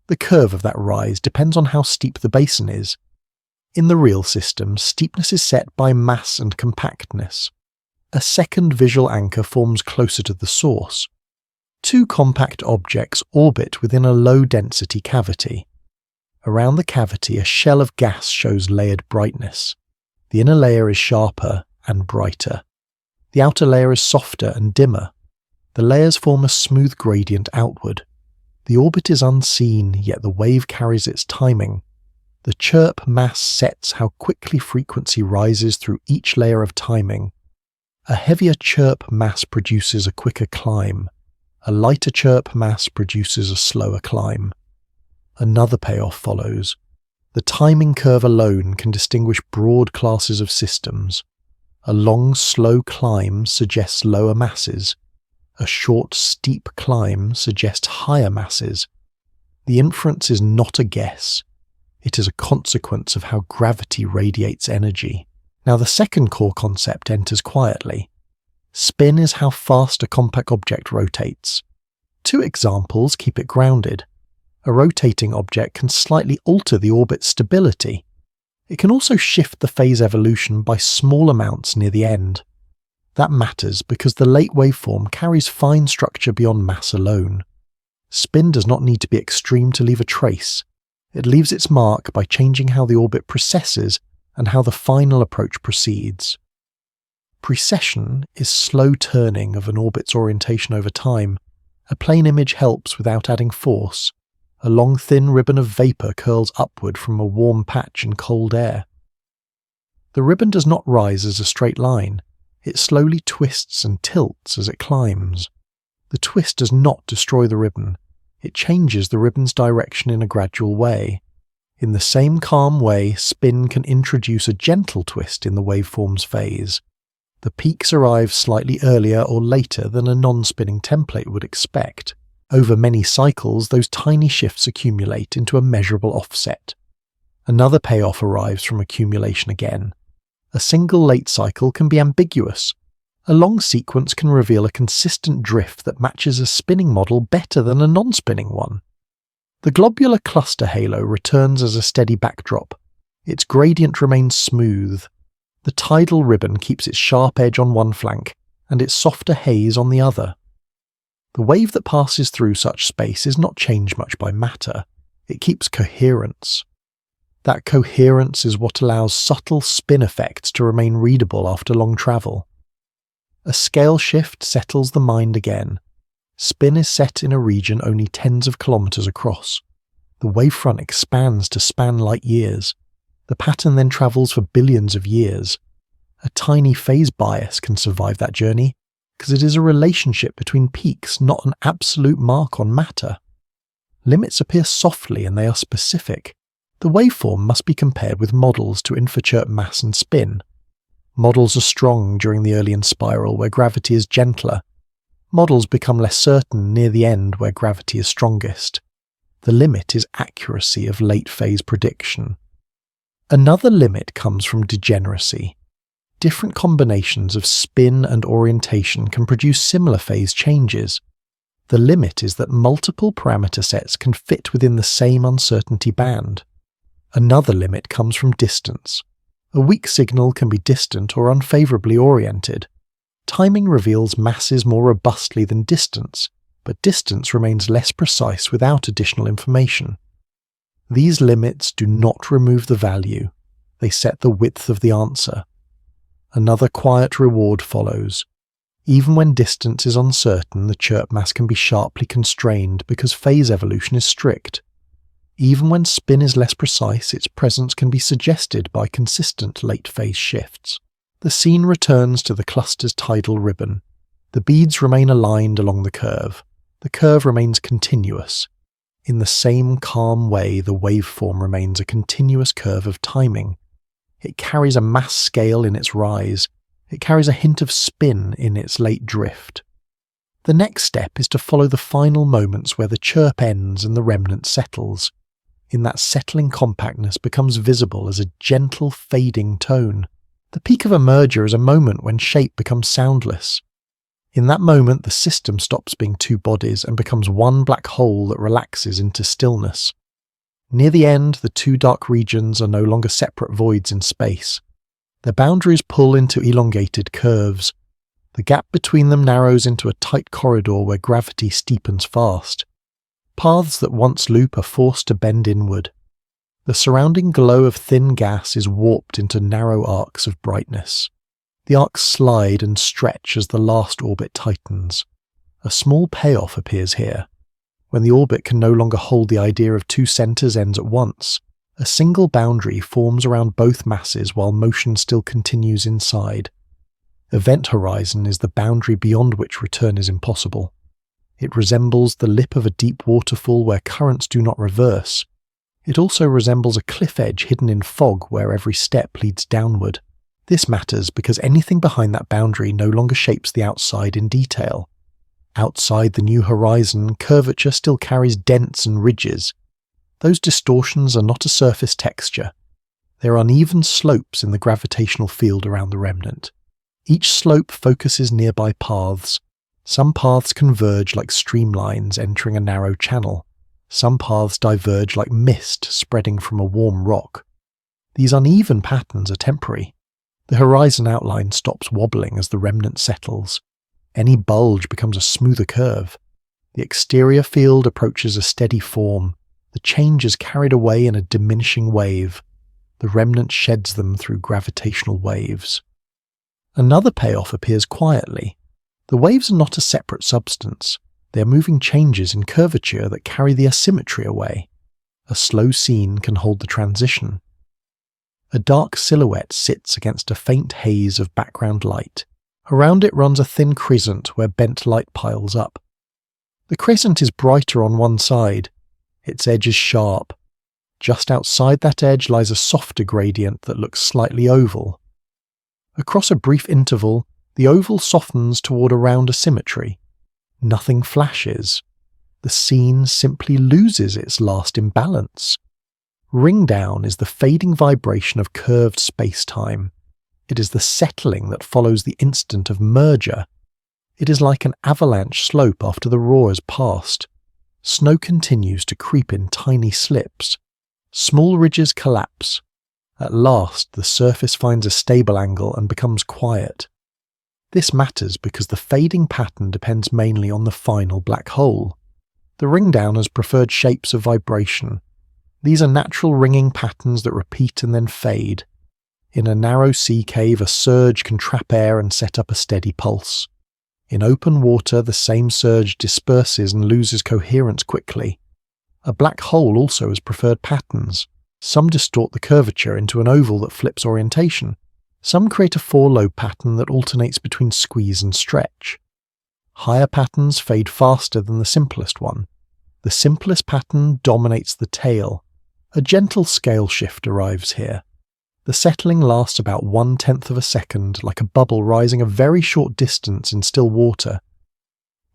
The curve of that rise depends on how steep the basin is. In the real system, steepness is set by mass and compactness. A second visual anchor forms closer to the source. Two compact objects orbit within a low-density cavity. Around the cavity, a shell of gas shows layered brightness. The inner layer is sharper and brighter. The outer layer is softer and dimmer. The layers form a smooth gradient outward. The orbit is unseen, yet the wave carries its timing. The chirp mass sets how quickly frequency rises through each layer of timing. A heavier chirp mass produces a quicker climb. A lighter chirp mass produces a slower climb. Another payoff follows. The timing curve alone can distinguish broad classes of systems. A long, slow climb suggests lower masses. A short, steep climb suggests higher masses. The inference is not a guess. It is a consequence of how gravity radiates energy. Now the second core concept enters quietly. Spin is how fast a compact object rotates. Two examples keep it grounded. A rotating object can slightly alter the orbit's stability. It can also shift the phase evolution by small amounts near the end. That matters because the late waveform carries fine structure beyond mass alone. Spin does not need to be extreme to leave a trace. It leaves its mark by changing how the orbit precesses and how the final approach proceeds. Precession is slow turning of an orbit's orientation over time. A plane image helps without adding force. A long thin ribbon of vapour curls upward from a warm patch in cold air. The ribbon does not rise as a straight line. It slowly twists and tilts as it climbs. The twist does not destroy the ribbon. It changes the ribbon's direction in a gradual way. In the same calm way, spin can introduce a gentle twist in the waveform's phase. The peaks arrive slightly earlier or later than a non-spinning template would expect. Over many cycles, those tiny shifts accumulate into a measurable offset. Another payoff arrives from accumulation again. A single late cycle can be ambiguous. A long sequence can reveal a consistent drift that matches a spinning model better than a non-spinning one. The globular cluster halo returns as a steady backdrop. Its gradient remains smooth. The tidal ribbon keeps its sharp edge on one flank and its softer haze on the other. The wave that passes through such space is not changed much by matter. It keeps coherence. That coherence is what allows subtle spin effects to remain readable after long travel. A scale shift settles the mind again. Spin is set in a region only tens of kilometers across. The wavefront expands to span light years. The pattern then travels for billions of years. A tiny phase bias can survive that journey, because it is a relationship between peaks, not an absolute mark on matter. Limits appear softly and they are specific. The waveform must be compared with models to infer chirp mass and spin. Models are strong during the early inspiral where gravity is gentler. Models become less certain near the end where gravity is strongest. The limit is accuracy of late phase prediction. Another limit comes from degeneracy. Different combinations of spin and orientation can produce similar phase changes. The limit is that multiple parameter sets can fit within the same uncertainty band. Another limit comes from distance. A weak signal can be distant or unfavourably oriented. Timing reveals masses more robustly than distance, but distance remains less precise without additional information. These limits do not remove the value. They set the width of the answer. Another quiet reward follows. Even when distance is uncertain, the chirp mass can be sharply constrained because phase evolution is strict. Even when spin is less precise, its presence can be suggested by consistent late phase shifts. The scene returns to the cluster's tidal ribbon. The beads remain aligned along the curve. The curve remains continuous. In the same calm way, the waveform remains a continuous curve of timing. It carries a mass scale in its rise. It carries a hint of spin in its late drift. The next step is to follow the final moments where the chirp ends and the remnant settles. in that settling compactness becomes visible as a gentle fading tone. The peak of a merger is a moment when shape becomes soundless. In that moment, the system stops being two bodies and becomes one black hole that relaxes into stillness. Near the end, the two dark regions are no longer separate voids in space. Their boundaries pull into elongated curves. The gap between them narrows into a tight corridor where gravity steepens fast. Paths that once loop are forced to bend inward. The surrounding glow of thin gas is warped into narrow arcs of brightness. The arcs slide and stretch as the last orbit tightens. A small payoff appears here. When the orbit can no longer hold the idea of two centers ends at once, a single boundary forms around both masses while motion still continues inside. Event horizon is the boundary beyond which return is impossible. It resembles the lip of a deep waterfall where currents do not reverse. It also resembles a cliff edge hidden in fog where every step leads downward. This matters because anything behind that boundary no longer shapes the outside in detail. Outside the new horizon, curvature still carries dents and ridges. Those distortions are not a surface texture. They're uneven slopes in the gravitational field around the remnant. Each slope focuses nearby paths. Some paths converge like streamlines entering a narrow channel. Some paths diverge like mist spreading from a warm rock. These uneven patterns are temporary. The horizon outline stops wobbling as the remnant settles. Any bulge becomes a smoother curve. The exterior field approaches a steady form. The change is carried away in a diminishing wave. The remnant sheds them through gravitational waves. Another payoff appears quietly. The waves are not a separate substance. They are moving changes in curvature that carry the asymmetry away. A slow scene can hold the transition. A dark silhouette sits against a faint haze of background light. Around it runs a thin crescent where bent light piles up. The crescent is brighter on one side. Its edge is sharp. Just outside that edge lies a softer gradient that looks slightly oval. Across a brief interval, the oval softens toward a rounder symmetry. Nothing flashes. The scene simply loses its last imbalance. Ringdown is the fading vibration of curved space-time. It is the settling that follows the instant of merger. It is like an avalanche slope after the roar has passed. Snow continues to creep in tiny slips. Small ridges collapse. At last, the surface finds a stable angle and becomes quiet. This matters because the fading pattern depends mainly on the final black hole. The ringdown has preferred shapes of vibration. These are natural ringing patterns that repeat and then fade. In a narrow sea cave, a surge can trap air and set up a steady pulse. In open water, the same surge disperses and loses coherence quickly. A black hole also has preferred patterns. Some distort the curvature into an oval that flips orientation. Some create a four-lobe pattern that alternates between squeeze and stretch. Higher patterns fade faster than the simplest one. The simplest pattern dominates the tail. A gentle scale shift arrives here. The settling lasts about 1/10 of a second, like a bubble rising a very short distance in still water.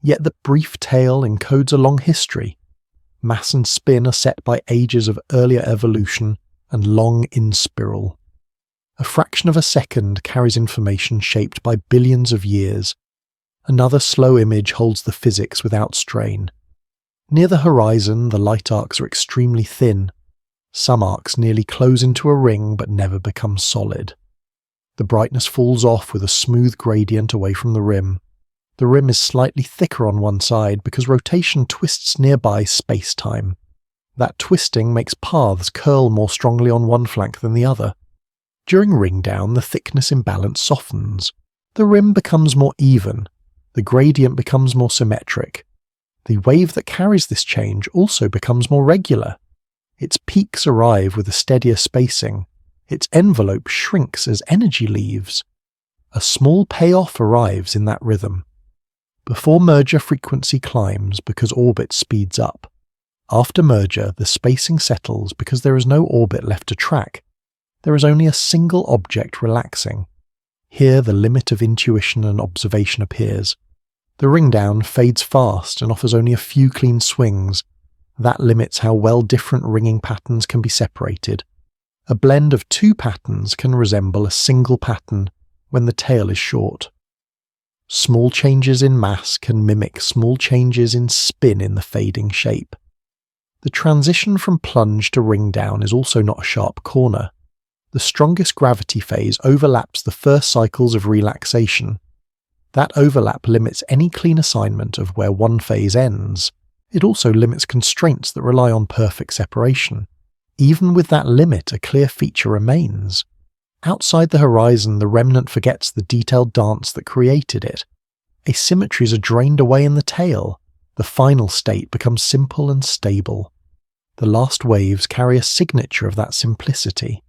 Yet the brief tail encodes a long history. Mass and spin are set by ages of earlier evolution and long in-spiral. A fraction of a second carries information shaped by billions of years. Another slow image holds the physics without strain. Near the horizon, the light arcs are extremely thin. Some arcs nearly close into a ring but never become solid. The brightness falls off with a smooth gradient away from the rim. The rim is slightly thicker on one side because rotation twists nearby space-time. That twisting makes paths curl more strongly on one flank than the other. During ringdown, the thickness imbalance softens. The rim becomes more even. The gradient becomes more symmetric. The wave that carries this change also becomes more regular. Its peaks arrive with a steadier spacing. Its envelope shrinks as energy leaves. A small payoff arrives in that rhythm. Before merger, frequency climbs because orbit speeds up. After merger, the spacing settles because there is no orbit left to track. There is only a single object relaxing. Here the limit of intuition and observation appears. The ringdown fades fast and offers only a few clean swings. That limits how well different ringing patterns can be separated. A blend of two patterns can resemble a single pattern when the tail is short. Small changes in mass can mimic small changes in spin in the fading shape. The transition from plunge to ring down is also not a sharp corner. The strongest gravity phase overlaps the first cycles of relaxation. That overlap limits any clean assignment of where one phase ends. It also limits constraints that rely on perfect separation. Even with that limit, a clear feature remains. Outside the horizon, the remnant forgets the detailed dance that created it. Asymmetries are drained away in the tail. The final state becomes simple and stable. The last waves carry a signature of that simplicity.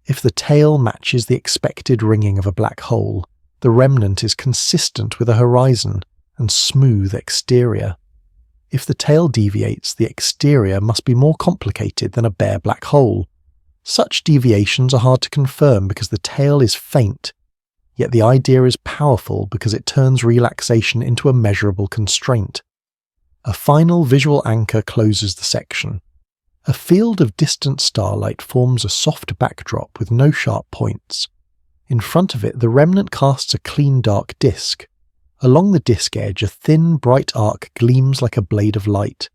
If the tail matches the expected ringing of a black hole, the remnant is consistent with a horizon and smooth exterior. If the tail deviates, the exterior must be more complicated than a bare black hole. Such deviations are hard to confirm because the tail is faint, yet the idea is powerful because it turns relaxation into a measurable constraint. A final visual anchor closes the section. A field of distant starlight forms a soft backdrop with no sharp points. In front of it, the remnant casts a clean dark disk. Along the disk edge, a thin, bright arc gleams like a blade of light.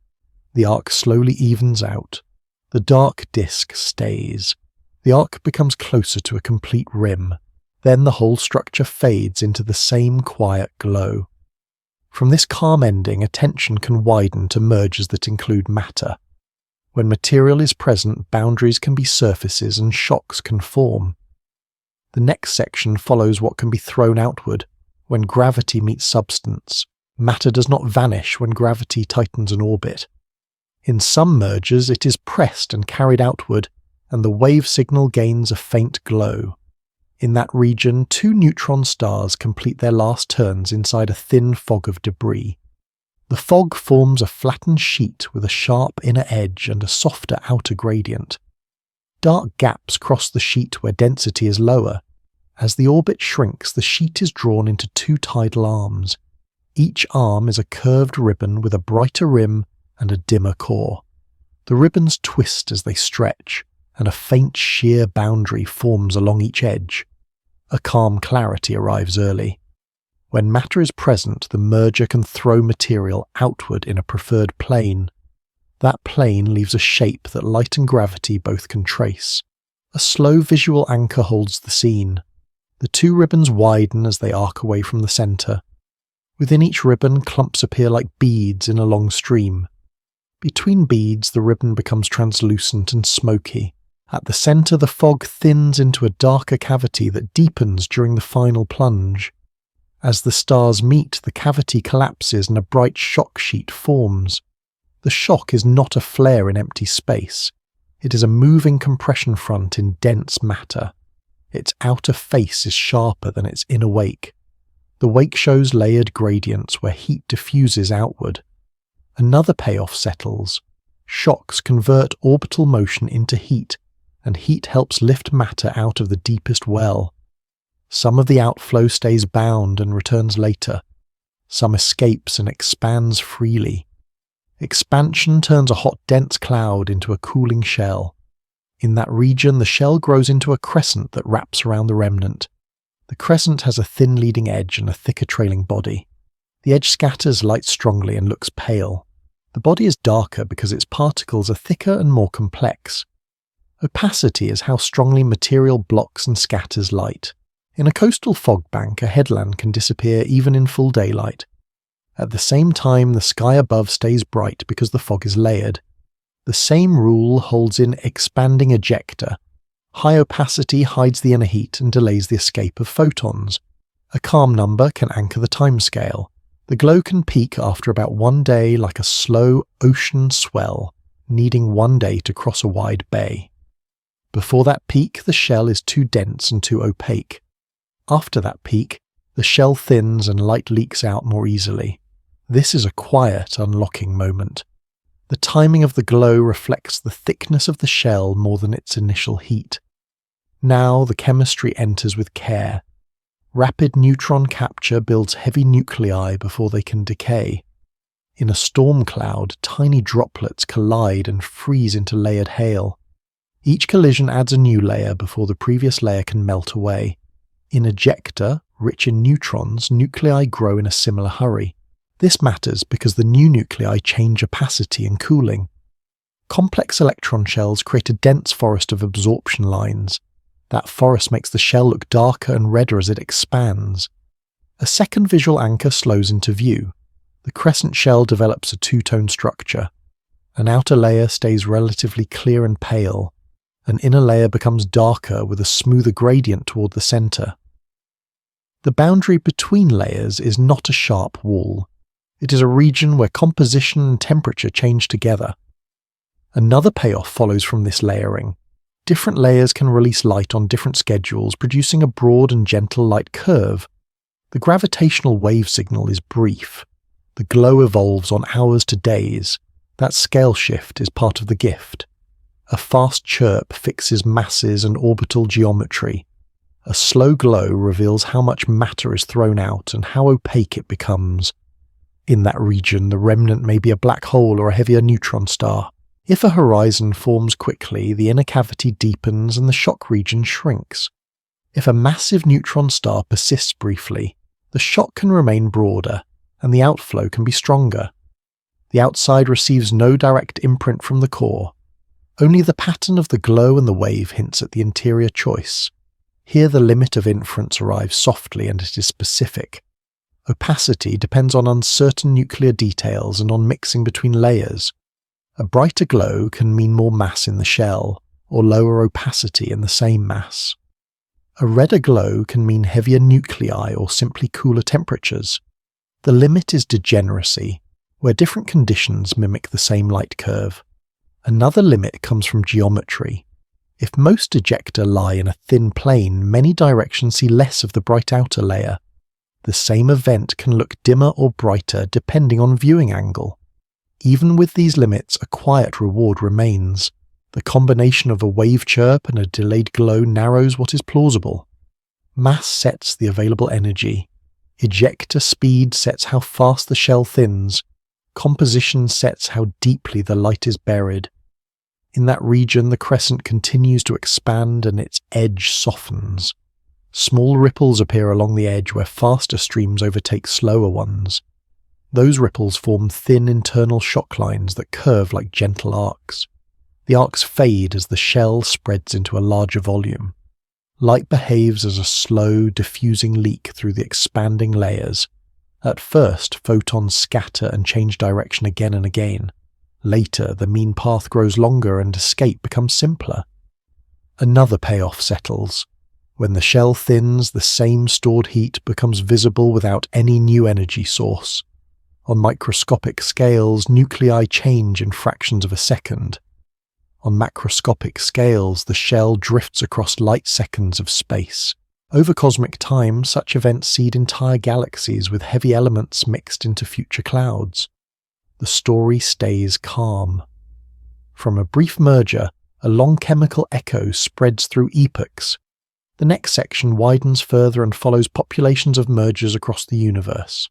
The arc slowly evens out. The dark disk stays. The arc becomes closer to a complete rim. Then the whole structure fades into the same quiet glow. From this calm ending, attention can widen to mergers that include matter. When material is present, boundaries can be surfaces and shocks can form. The next section follows what can be thrown outward. When gravity meets substance, matter does not vanish when gravity tightens an orbit. In some mergers, it is pressed and carried outward, and the wave signal gains a faint glow. In that region, two neutron stars complete their last turns inside a thin fog of debris. The fog forms a flattened sheet with a sharp inner edge and a softer outer gradient. Dark gaps cross the sheet where density is lower. As the orbit shrinks, the sheet is drawn into two tidal arms. Each arm is a curved ribbon with a brighter rim and a dimmer core. The ribbons twist as they stretch, and a faint sheer boundary forms along each edge. A calm clarity arrives early. When matter is present, the merger can throw material outward in a preferred plane. That plane leaves a shape that light and gravity both can trace. A slow visual anchor holds the scene. The two ribbons widen as they arc away from the center. Within each ribbon, clumps appear like beads in a long stream. Between beads, the ribbon becomes translucent and smoky. At the center, the fog thins into a darker cavity that deepens during the final plunge. As the stars meet, the cavity collapses and a bright shock sheet forms. The shock is not a flare in empty space. It is a moving compression front in dense matter. Its outer face is sharper than its inner wake. The wake shows layered gradients where heat diffuses outward. Another payoff settles. Shocks convert orbital motion into heat, and heat helps lift matter out of the deepest well. Some of the outflow stays bound and returns later. Some escapes and expands freely. Expansion turns a hot, dense cloud into a cooling shell. In that region, the shell grows into a crescent that wraps around the remnant. The crescent has a thin leading edge and a thicker trailing body. The edge scatters light strongly and looks pale. The body is darker because its particles are thicker and more complex. Opacity is how strongly material blocks and scatters light. In a coastal fog bank, a headland can disappear even in full daylight. At the same time, the sky above stays bright because the fog is layered. The same rule holds in expanding ejecta. High opacity hides the inner heat and delays the escape of photons. A calm number can anchor the timescale. The glow can peak after about 1 day like a slow ocean swell, needing 1 day to cross a wide bay. Before that peak, the shell is too dense and too opaque. After that peak, the shell thins and light leaks out more easily. This is a quiet, unlocking moment. The timing of the glow reflects the thickness of the shell more than its initial heat. Now the chemistry enters with care. Rapid neutron capture builds heavy nuclei before they can decay. In a storm cloud, tiny droplets collide and freeze into layered hail. Each collision adds a new layer before the previous layer can melt away. In ejecta, rich in neutrons, nuclei grow in a similar hurry. This matters because the new nuclei change opacity and cooling. Complex electron shells create a dense forest of absorption lines. That forest makes the shell look darker and redder as it expands. A second visual anchor slows into view. The crescent shell develops a two-tone structure. An outer layer stays relatively clear and pale. An inner layer becomes darker with a smoother gradient toward the center. The boundary between layers is not a sharp wall. It is a region where composition and temperature change together. Another payoff follows from this layering. Different layers can release light on different schedules, producing a broad and gentle light curve. The gravitational wave signal is brief. The glow evolves on hours to days. That scale shift is part of the gift. A fast chirp fixes masses and orbital geometry. A slow glow reveals how much matter is thrown out and how opaque it becomes. In that region, the remnant may be a black hole or a heavier neutron star. If a horizon forms quickly, the inner cavity deepens and the shock region shrinks. If a massive neutron star persists briefly, the shock can remain broader and the outflow can be stronger. The outside receives no direct imprint from the core. Only the pattern of the glow and the wave hints at the interior choice. Here the limit of inference arrives softly and it is specific. Opacity depends on uncertain nuclear details and on mixing between layers. A brighter glow can mean more mass in the shell, or lower opacity in the same mass. A redder glow can mean heavier nuclei or simply cooler temperatures. The limit is degeneracy, where different conditions mimic the same light curve. Another limit comes from geometry. If most ejecta lie in a thin plane, many directions see less of the bright outer layer. The same event can look dimmer or brighter depending on viewing angle. Even with these limits, a quiet reward remains. The combination of a wave chirp and a delayed glow narrows what is plausible. Mass sets the available energy. Ejecta speed sets how fast the shell thins. Composition sets how deeply the light is buried. In that region, the crescent continues to expand and its edge softens. Small ripples appear along the edge where faster streams overtake slower ones. Those ripples form thin internal shock lines that curve like gentle arcs. The arcs fade as the shell spreads into a larger volume. Light behaves as a slow, diffusing leak through the expanding layers. At first, photons scatter and change direction again and again. Later, the mean path grows longer and escape becomes simpler. Another payoff settles. When the shell thins, the same stored heat becomes visible without any new energy source. On microscopic scales, nuclei change in fractions of a second. On macroscopic scales, the shell drifts across light seconds of space. Over cosmic time, such events seed entire galaxies with heavy elements mixed into future clouds. The story stays calm. From a brief merger, a long chemical echo spreads through epochs. The next section widens further and follows populations of mergers across the universe.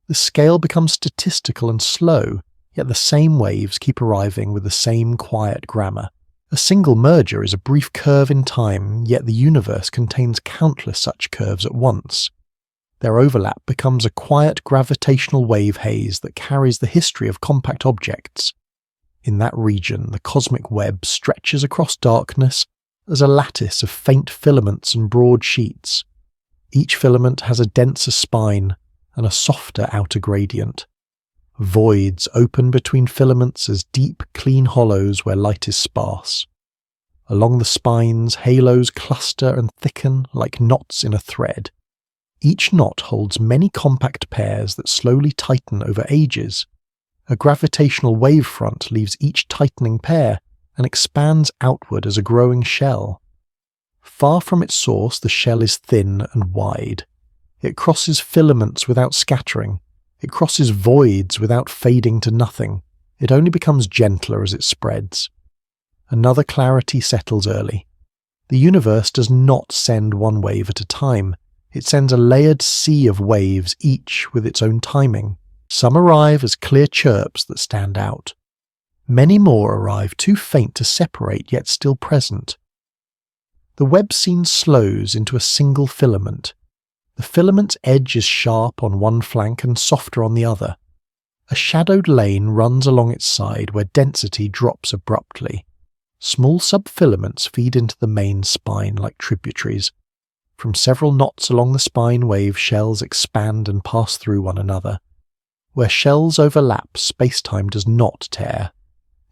The scale becomes statistical and slow, yet the same waves keep arriving with the same quiet grammar. A single merger is a brief curve in time, yet the universe contains countless such curves at once. Their overlap becomes a quiet gravitational wave haze that carries the history of compact objects. In that region, the cosmic web stretches across darkness as a lattice of faint filaments and broad sheets. Each filament has a denser spine and a softer outer gradient. Voids open between filaments as deep, clean hollows where light is sparse. Along the spines, halos cluster and thicken like knots in a thread. Each knot holds many compact pairs that slowly tighten over ages. A gravitational wavefront leaves each tightening pair and expands outward as a growing shell. Far from its source, the shell is thin and wide. It crosses filaments without scattering. It crosses voids without fading to nothing. It only becomes gentler as it spreads. Another clarity settles early. The universe does not send one wave at a time. It sends a layered sea of waves, each with its own timing. Some arrive as clear chirps that stand out. Many more arrive too faint to separate yet still present. The web scene slows into a single filament. The filament's edge is sharp on one flank and softer on the other. A shadowed lane runs along its side where density drops abruptly. Small subfilaments feed into the main spine like tributaries. From several knots along the spine wave, shells expand and pass through one another. Where shells overlap, spacetime does not tear.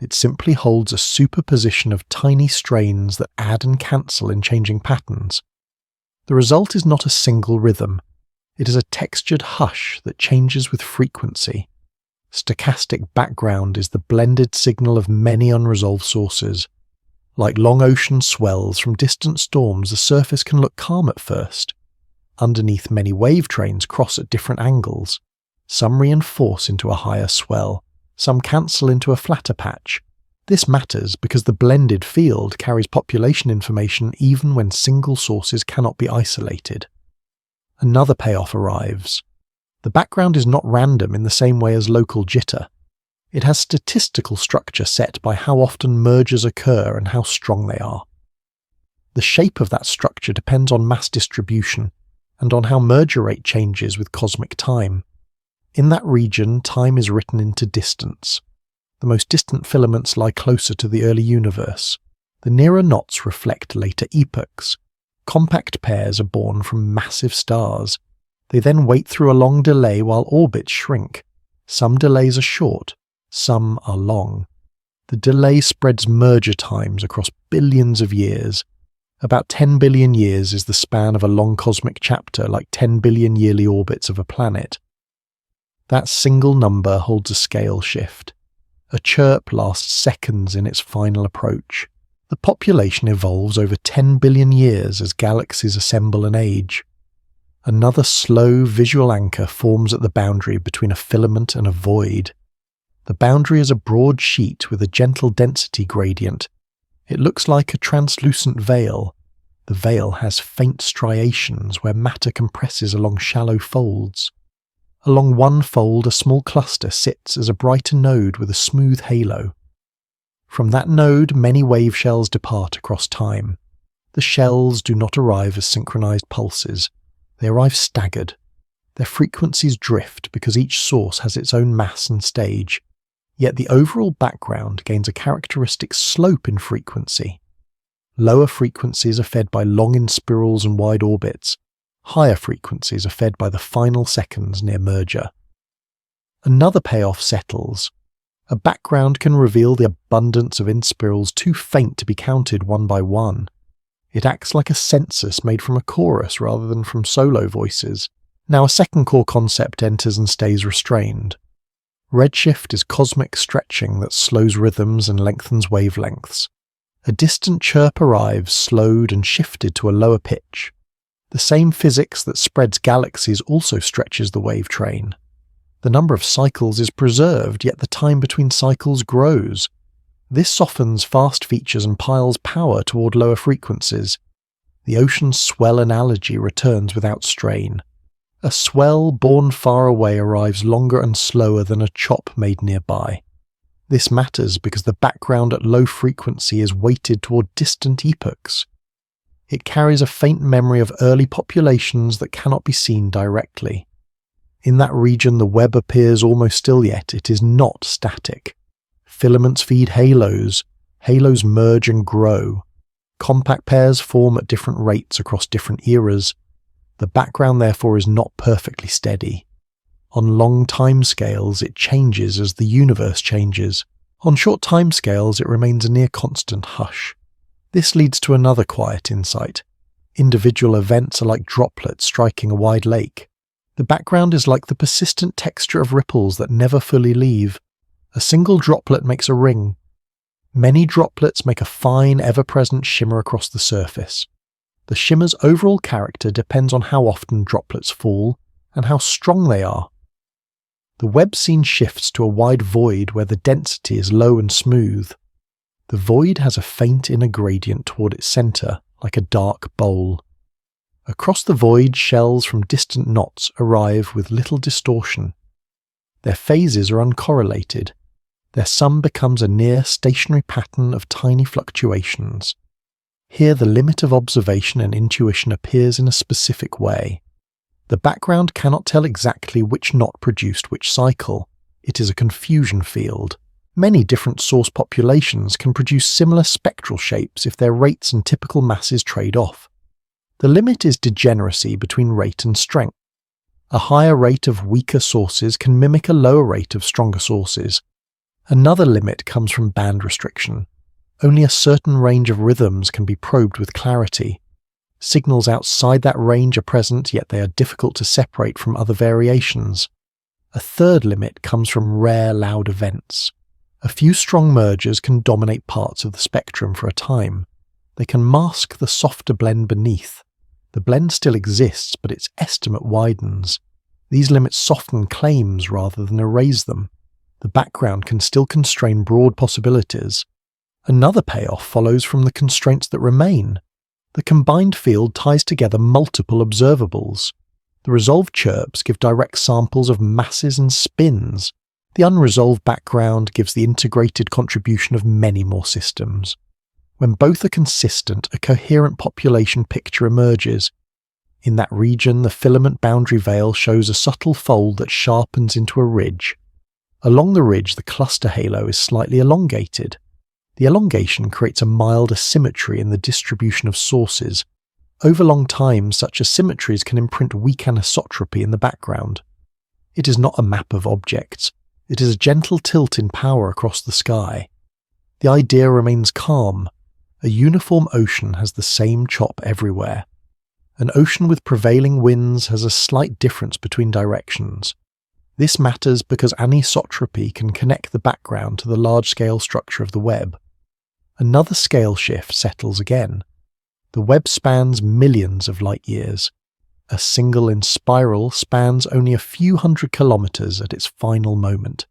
It simply holds a superposition of tiny strains that add and cancel in changing patterns. The result is not a single rhythm. It is a textured hush that changes with frequency. Stochastic background is the blended signal of many unresolved sources. Like long ocean swells from distant storms, the surface can look calm at first. Underneath, many wave trains cross at different angles. Some reinforce into a higher swell. Some cancel into a flatter patch. This matters because the blended field carries population information even when single sources cannot be isolated. Another payoff arrives. The background is not random in the same way as local jitter. It has statistical structure set by how often mergers occur and how strong they are. The shape of that structure depends on mass distribution and on how merger rate changes with cosmic time. In that region, time is written into distance. The most distant filaments lie closer to the early universe. The nearer knots reflect later epochs. Compact pairs are born from massive stars. They then wait through a long delay while orbits shrink. Some delays are short, some are long. The delay spreads merger times across billions of years. About 10 billion years is the span of a long cosmic chapter, like 10 billion yearly orbits of a planet. That single number holds a scale shift. A chirp lasts seconds in its final approach. The population evolves over 10 billion years as galaxies assemble and age. Another slow visual anchor forms at the boundary between a filament and a void. The boundary is a broad sheet with a gentle density gradient. It looks like a translucent veil. The veil has faint striations where matter compresses along shallow folds. Along one fold, a small cluster sits as a brighter node with a smooth halo. From that node, many wave shells depart across time. The shells do not arrive as synchronized pulses. They arrive staggered. Their frequencies drift because each source has its own mass and stage. Yet the overall background gains a characteristic slope in frequency. Lower frequencies are fed by long inspirals and wide orbits. Higher frequencies are fed by the final seconds near merger. Another payoff settles. A background can reveal the abundance of inspirals too faint to be counted one by one. It acts like a census made from a chorus rather than from solo voices. Now a second core concept enters and stays restrained. Redshift is cosmic stretching that slows rhythms and lengthens wavelengths. A distant chirp arrives slowed and shifted to a lower pitch. The same physics that spreads galaxies also stretches the wave train. The number of cycles is preserved, yet the time between cycles grows. This softens fast features and piles power toward lower frequencies. The ocean's swell analogy returns without strain. A swell born far away arrives longer and slower than a chop made nearby. This matters because the background at low frequency is weighted toward distant epochs. It carries a faint memory of early populations that cannot be seen directly. In that region the web appears almost still, yet it is not static. Filaments feed halos. Halos merge and grow. Compact pairs form at different rates across different eras. The background therefore is not perfectly steady. On long timescales it changes as the universe changes. On short timescales it remains a near constant hush. This leads to another quiet insight. Individual events are like droplets striking a wide lake. The background is like the persistent texture of ripples that never fully leave. A single droplet makes a ring. Many droplets make a fine, ever-present shimmer across the surface. The shimmer's overall character depends on how often droplets fall and how strong they are. The web scene shifts to a wide void where the density is low and smooth. The void has a faint inner gradient toward its center, like a dark bowl. Across the void, shells from distant knots arrive with little distortion. Their phases are uncorrelated. Their sum becomes a near stationary pattern of tiny fluctuations. Here the limit of observation and intuition appears in a specific way. The background cannot tell exactly which knot produced which cycle. It is a confusion field. Many different source populations can produce similar spectral shapes if their rates and typical masses trade off. The limit is degeneracy between rate and strength. A higher rate of weaker sources can mimic a lower rate of stronger sources. Another limit comes from band restriction. Only a certain range of rhythms can be probed with clarity. Signals outside that range are present, yet they are difficult to separate from other variations. A third limit comes from rare, loud events. A few strong mergers can dominate parts of the spectrum for a time. They can mask the softer blend beneath. The blend still exists, but its estimate widens. These limits soften claims rather than erase them. The background can still constrain broad possibilities. Another payoff follows from the constraints that remain. The combined field ties together multiple observables. The resolved chirps give direct samples of masses and spins. The unresolved background gives the integrated contribution of many more systems. When both are consistent, a coherent population picture emerges. In that region, the filament boundary veil shows a subtle fold that sharpens into a ridge. Along the ridge, the cluster halo is slightly elongated. The elongation creates a mild asymmetry in the distribution of sources. Over long time, such asymmetries can imprint weak anisotropy in the background. It is not a map of objects. It is a gentle tilt in power across the sky. The idea remains calm. A uniform ocean has the same chop everywhere. An ocean with prevailing winds has a slight difference between directions. This matters because anisotropy can connect the background to the large-scale structure of the web. Another scale shift settles again. The web spans millions of light-years. A single in spiral spans only a few hundred kilometers at its final moment.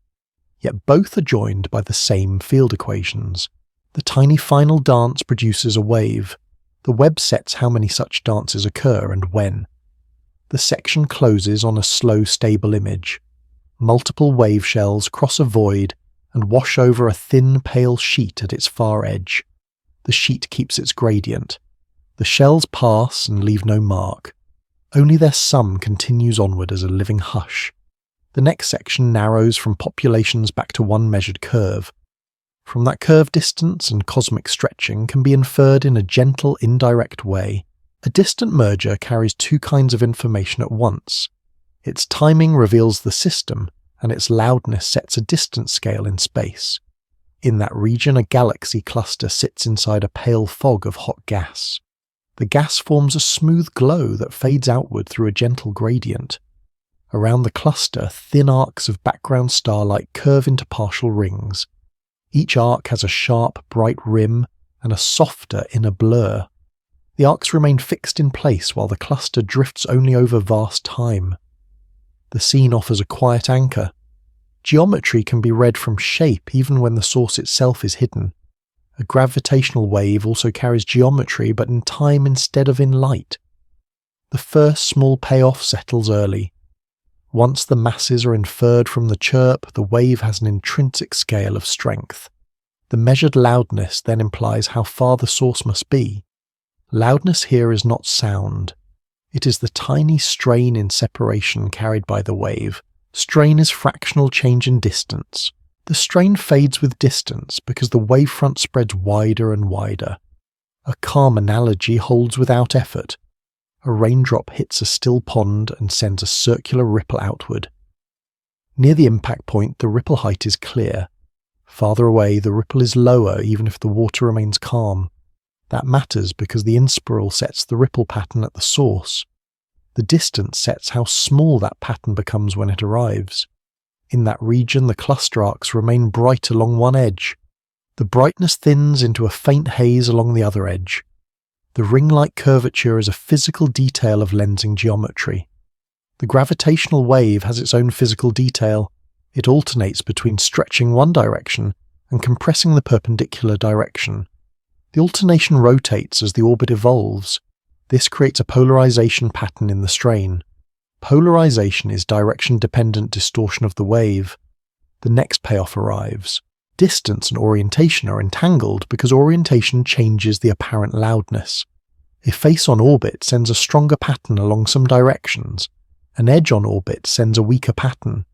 Yet both are joined by the same field equations. The tiny final dance produces a wave. The web sets how many such dances occur and when. The section closes on a slow, stable image. Multiple wave shells cross a void and wash over a thin, pale sheet at its far edge. The sheet keeps its gradient. The shells pass and leave no mark. Only their sum continues onward as a living hush. The next section narrows from populations back to one measured curve. From that curve, distance and cosmic stretching can be inferred in a gentle, indirect way. A distant merger carries two kinds of information at once. Its timing reveals the system, and its loudness sets a distance scale in space. In that region, a galaxy cluster sits inside a pale fog of hot gas. The gas forms a smooth glow that fades outward through a gentle gradient. Around the cluster, thin arcs of background starlight curve into partial rings. Each arc has a sharp, bright rim and a softer inner blur. The arcs remain fixed in place while the cluster drifts only over vast time. The scene offers a quiet anchor. Geometry can be read from shape even when the source itself is hidden. A gravitational wave also carries geometry, but in time instead of in light. The first small payoff settles early. Once the masses are inferred from the chirp, the wave has an intrinsic scale of strength. The measured loudness then implies how far the source must be. Loudness here is not sound. It is the tiny strain in separation carried by the wave. Strain is fractional change in distance. The strain fades with distance because the wavefront spreads wider and wider. A calm analogy holds without effort. A raindrop hits a still pond and sends a circular ripple outward. Near the impact point, the ripple height is clear. Farther away, the ripple is lower even if the water remains calm. That matters because the inspiral sets the ripple pattern at the source. The distance sets how small that pattern becomes when it arrives. In that region, the cluster arcs remain bright along one edge. The brightness thins into a faint haze along the other edge. The ring-like curvature is a physical detail of lensing geometry. The gravitational wave has its own physical detail. It alternates between stretching one direction and compressing the perpendicular direction. The alternation rotates as the orbit evolves. This creates a polarization pattern in the strain. Polarization is direction-dependent distortion of the wave. The next payoff arrives. Distance and orientation are entangled because orientation changes the apparent loudness. A face on orbit sends a stronger pattern along some directions. An edge on orbit sends a weaker pattern.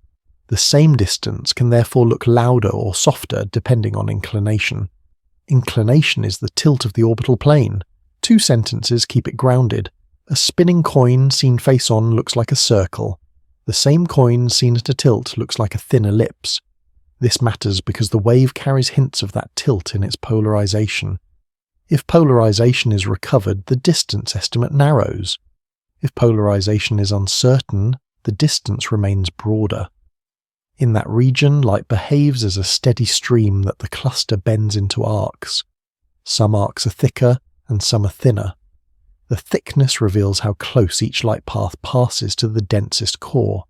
The same distance can therefore look louder or softer depending on inclination. Inclination is the tilt of the orbital plane. 2 sentences keep it grounded. A spinning coin seen face on looks like a circle. The same coin seen at a tilt looks like a thin ellipse. This matters because the wave carries hints of that tilt in its polarization. If polarization is recovered, the distance estimate narrows. If polarization is uncertain, the distance remains broader. In that region, light behaves as a steady stream that the cluster bends into arcs. Some arcs are thicker and some are thinner. The thickness reveals how close each light path passes to the densest core.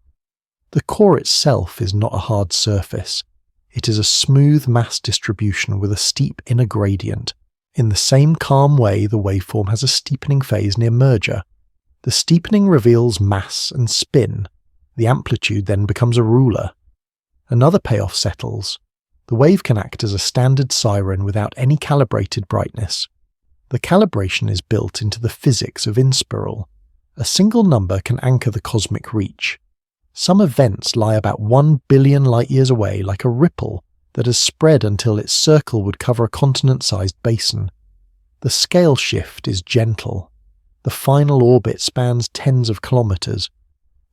The core itself is not a hard surface. It is a smooth mass distribution with a steep inner gradient. In the same calm way, the waveform has a steepening phase near merger. The steepening reveals mass and spin. The amplitude then becomes a ruler. Another payoff settles. The wave can act as a standard siren without any calibrated brightness. The calibration is built into the physics of inspiral. A single number can anchor the cosmic reach. Some events lie about 1 billion light-years away like a ripple that has spread until its circle would cover a continent-sized basin. The scale shift is gentle. The final orbit spans tens of kilometers.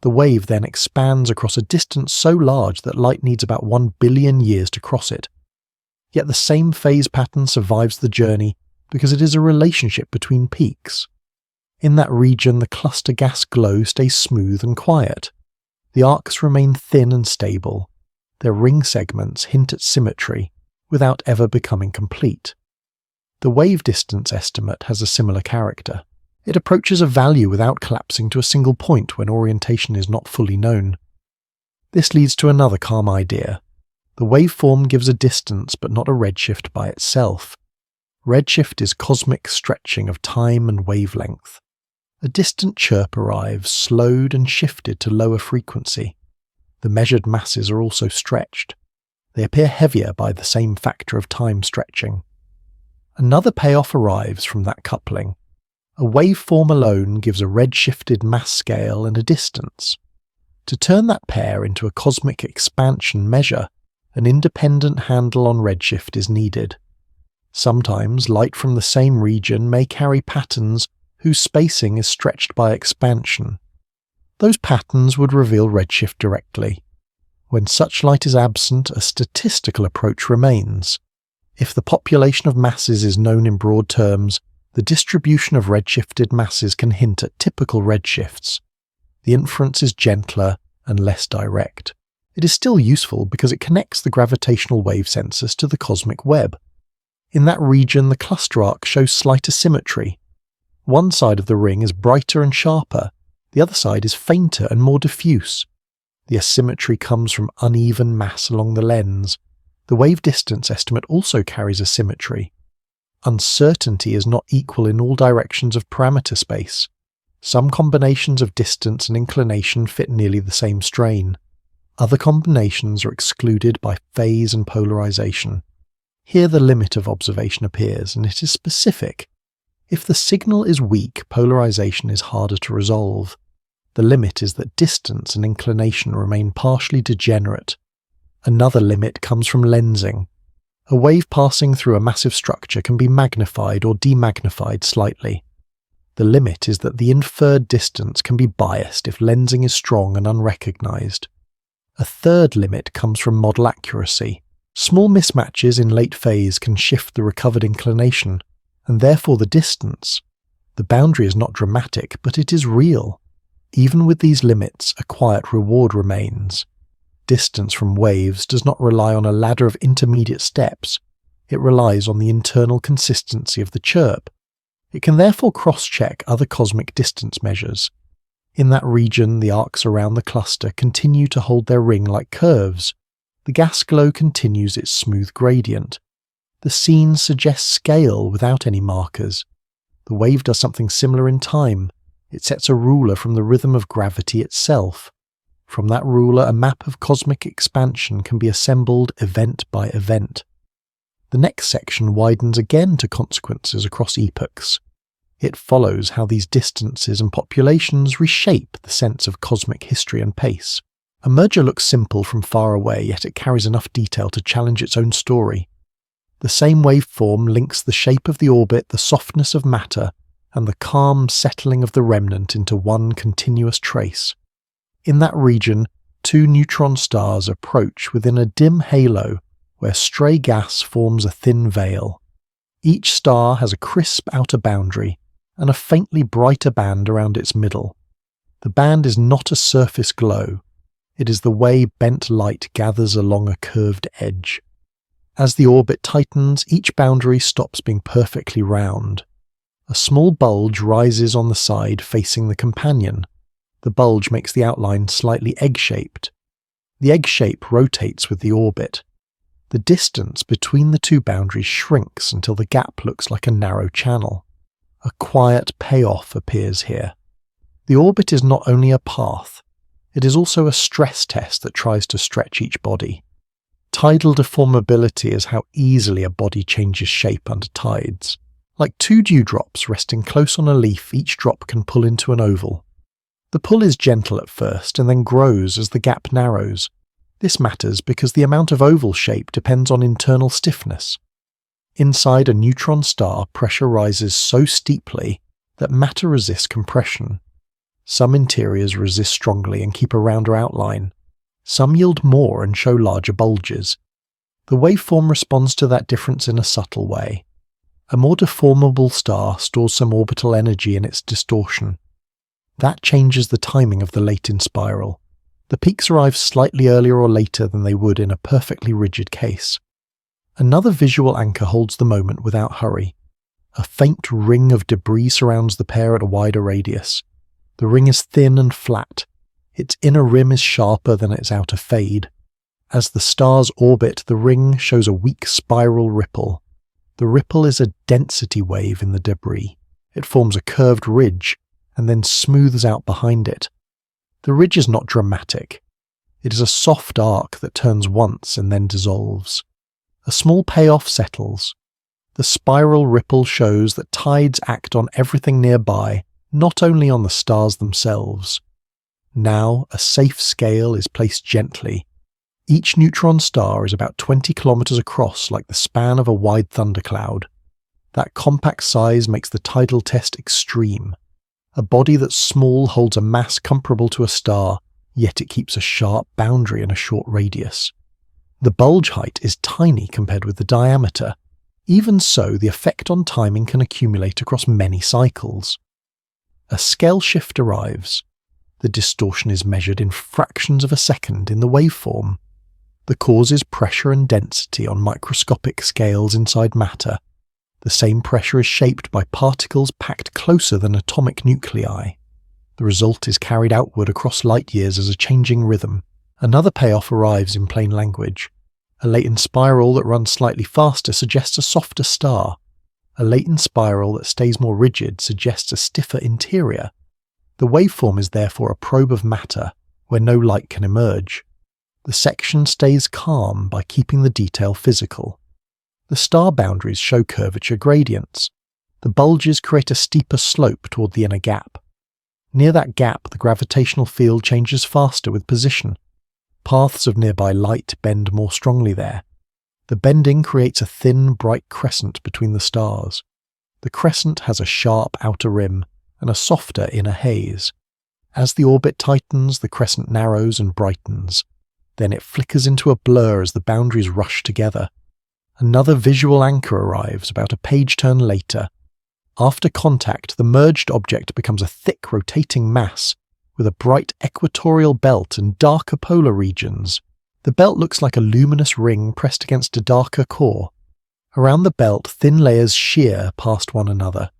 The wave then expands across a distance so large that light needs about 1 billion years to cross it. Yet the same phase pattern survives the journey because it is a relationship between peaks. In that region, the cluster gas glow stays smooth and quiet. The arcs remain thin and stable. Their ring segments hint at symmetry, without ever becoming complete. The wave distance estimate has a similar character. It approaches a value without collapsing to a single point when orientation is not fully known. This leads to another calm idea. The waveform gives a distance but not a redshift by itself. Redshift is cosmic stretching of time and wavelength. A distant chirp arrives, slowed and shifted to lower frequency. The measured masses are also stretched. They appear heavier by the same factor of time stretching. Another payoff arrives from that coupling. A waveform alone gives a redshifted mass scale and a distance. To turn that pair into a cosmic expansion measure, an independent handle on redshift is needed. Sometimes light from the same region may carry patterns whose spacing is stretched by expansion. Those patterns would reveal redshift directly. When such light is absent, a statistical approach remains. If the population of masses is known in broad terms, the distribution of redshifted masses can hint at typical redshifts. The inference is gentler and less direct. It is still useful because it connects the gravitational wave sensors to the cosmic web. In that region, the cluster arc shows slight asymmetry. One side of the ring is brighter and sharper, the other side is fainter and more diffuse. The asymmetry comes from uneven mass along the lens. The wave distance estimate also carries asymmetry. Uncertainty is not equal in all directions of parameter space. Some combinations of distance and inclination fit nearly the same strain. Other combinations are excluded by phase and polarization. Here the limit of observation appears, and it is specific. If the signal is weak, polarization is harder to resolve. The limit is that distance and inclination remain partially degenerate. Another limit comes from lensing. A wave passing through a massive structure can be magnified or demagnified slightly. The limit is that the inferred distance can be biased if lensing is strong and unrecognized. A third limit comes from model accuracy. Small mismatches in late phase can shift the recovered inclination, and therefore the distance. The boundary is not dramatic, but it is real. Even with these limits, a quiet reward remains. Distance from waves does not rely on a ladder of intermediate steps. It relies on the internal consistency of the chirp. It can therefore cross-check other cosmic distance measures. In that region, the arcs around the cluster continue to hold their ring like curves. The gas glow continues its smooth gradient. The scene suggests scale without any markers. The wave does something similar in time. It sets a ruler from the rhythm of gravity itself. From that ruler, a map of cosmic expansion can be assembled event by event. The next section widens again to consequences across epochs. It follows how these distances and populations reshape the sense of cosmic history and pace. A merger looks simple from far away, yet it carries enough detail to challenge its own story. The same waveform links the shape of the orbit, the softness of matter, and the calm settling of the remnant into one continuous trace. In that region, two neutron stars approach within a dim halo where stray gas forms a thin veil. Each star has a crisp outer boundary and a faintly brighter band around its middle. The band is not a surface glow. It is the way bent light gathers along a curved edge. As the orbit tightens, each boundary stops being perfectly round. A small bulge rises on the side facing the companion. The bulge makes the outline slightly egg-shaped. The egg shape rotates with the orbit. The distance between the two boundaries shrinks until the gap looks like a narrow channel. A quiet payoff appears here. The orbit is not only a path, it is also a stress test that tries to stretch each body. Tidal deformability is how easily a body changes shape under tides. Like two dewdrops resting close on a leaf, each drop can pull into an oval. The pull is gentle at first and then grows as the gap narrows. This matters because the amount of oval shape depends on internal stiffness. Inside a neutron star, pressure rises so steeply that matter resists compression. Some interiors resist strongly and keep a rounder outline. Some yield more and show larger bulges. The waveform responds to that difference in a subtle way. A more deformable star stores some orbital energy in its distortion. That changes the timing of the late in spiral. The peaks arrive slightly earlier or later than they would in a perfectly rigid case. Another visual anchor holds the moment without hurry. A faint ring of debris surrounds the pair at a wider radius. The ring is thin and flat. Its inner rim is sharper than its outer fade. As the stars orbit, the ring shows a weak spiral ripple. The ripple is a density wave in the debris. It forms a curved ridge and then smooths out behind it. The ridge is not dramatic. It is a soft arc that turns once and then dissolves. A small payoff settles. The spiral ripple shows that tides act on everything nearby, not only on the stars themselves. Now a safe scale is placed gently. Each neutron star is about 20 kilometers across, like the span of a wide thundercloud. That compact size makes the tidal test extreme. A body that's small holds a mass comparable to a star, yet it keeps a sharp boundary in a short radius. The bulge height is tiny compared with the diameter. Even so, the effect on timing can accumulate across many cycles. A scale shift arrives. The distortion is measured in fractions of a second in the waveform. The cause is pressure and density on microscopic scales inside matter. The same pressure is shaped by particles packed closer than atomic nuclei. The result is carried outward across light years as a changing rhythm. Another payoff arrives in plain language. A latent spiral that runs slightly faster suggests a softer star. A latent spiral that stays more rigid suggests a stiffer interior. The waveform is therefore a probe of matter, where no light can emerge. The section stays calm by keeping the detail physical. The star boundaries show curvature gradients. The bulges create a steeper slope toward the inner gap. Near that gap, the gravitational field changes faster with position. Paths of nearby light bend more strongly there. The bending creates a thin, bright crescent between the stars. The crescent has a sharp outer rim and a softer inner haze. As the orbit tightens, the crescent narrows and brightens. Then it flickers into a blur as the boundaries rush together. Another visual anchor arrives about a page turn later. After contact, the merged object becomes a thick rotating mass with a bright equatorial belt and darker polar regions. The belt looks like a luminous ring pressed against a darker core. Around the belt, thin layers shear past one another.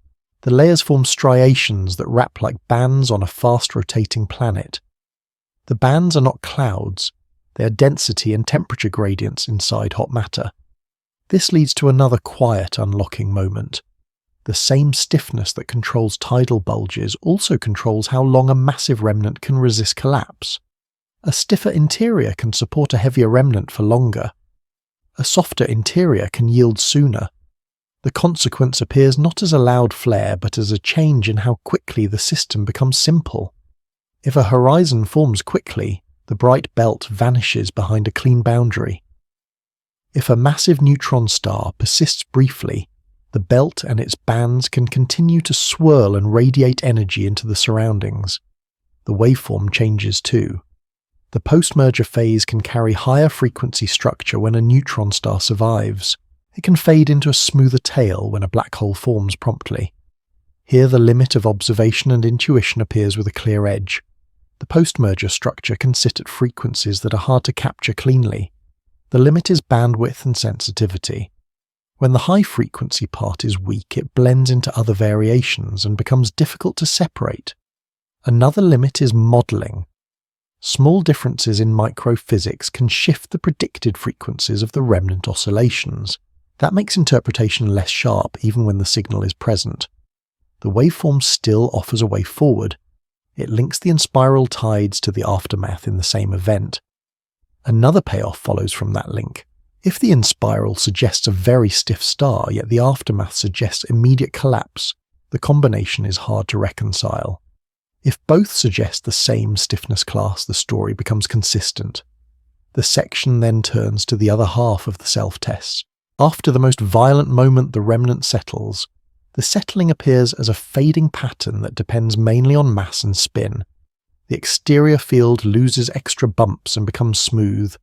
The layers form striations that wrap like bands on a fast-rotating planet. The bands are not clouds. They are density and temperature gradients inside hot matter. This leads to another quiet unlocking moment. The same stiffness that controls tidal bulges also controls how long a massive remnant can resist collapse. A stiffer interior can support a heavier remnant for longer. A softer interior can yield sooner. The consequence appears not as a loud flare but as a change in how quickly the system becomes simple. If a horizon forms quickly, the bright belt vanishes behind a clean boundary. If a massive neutron star persists briefly, the belt and its bands can continue to swirl and radiate energy into the surroundings. The waveform changes too. The post-merger phase can carry higher frequency structure when a neutron star survives. It can fade into a smoother tail when a black hole forms promptly. Here the limit of observation and intuition appears with a clear edge. The post-merger structure can sit at frequencies that are hard to capture cleanly. The limit is bandwidth and sensitivity. When the high-frequency part is weak, it blends into other variations and becomes difficult to separate. Another limit is modelling. Small differences in microphysics can shift the predicted frequencies of the remnant oscillations. That makes interpretation less sharp even when the signal is present. The waveform still offers a way forward. It links the inspiral tides to the aftermath in the same event. Another payoff follows from that link. If the inspiral suggests a very stiff star, yet the aftermath suggests immediate collapse, the combination is hard to reconcile. If both suggest the same stiffness class, the story becomes consistent. The section then turns to the other half of the self-tests. After the most violent moment the remnant settles, the settling appears as a fading pattern that depends mainly on mass and spin. The exterior field loses extra bumps and becomes smooth.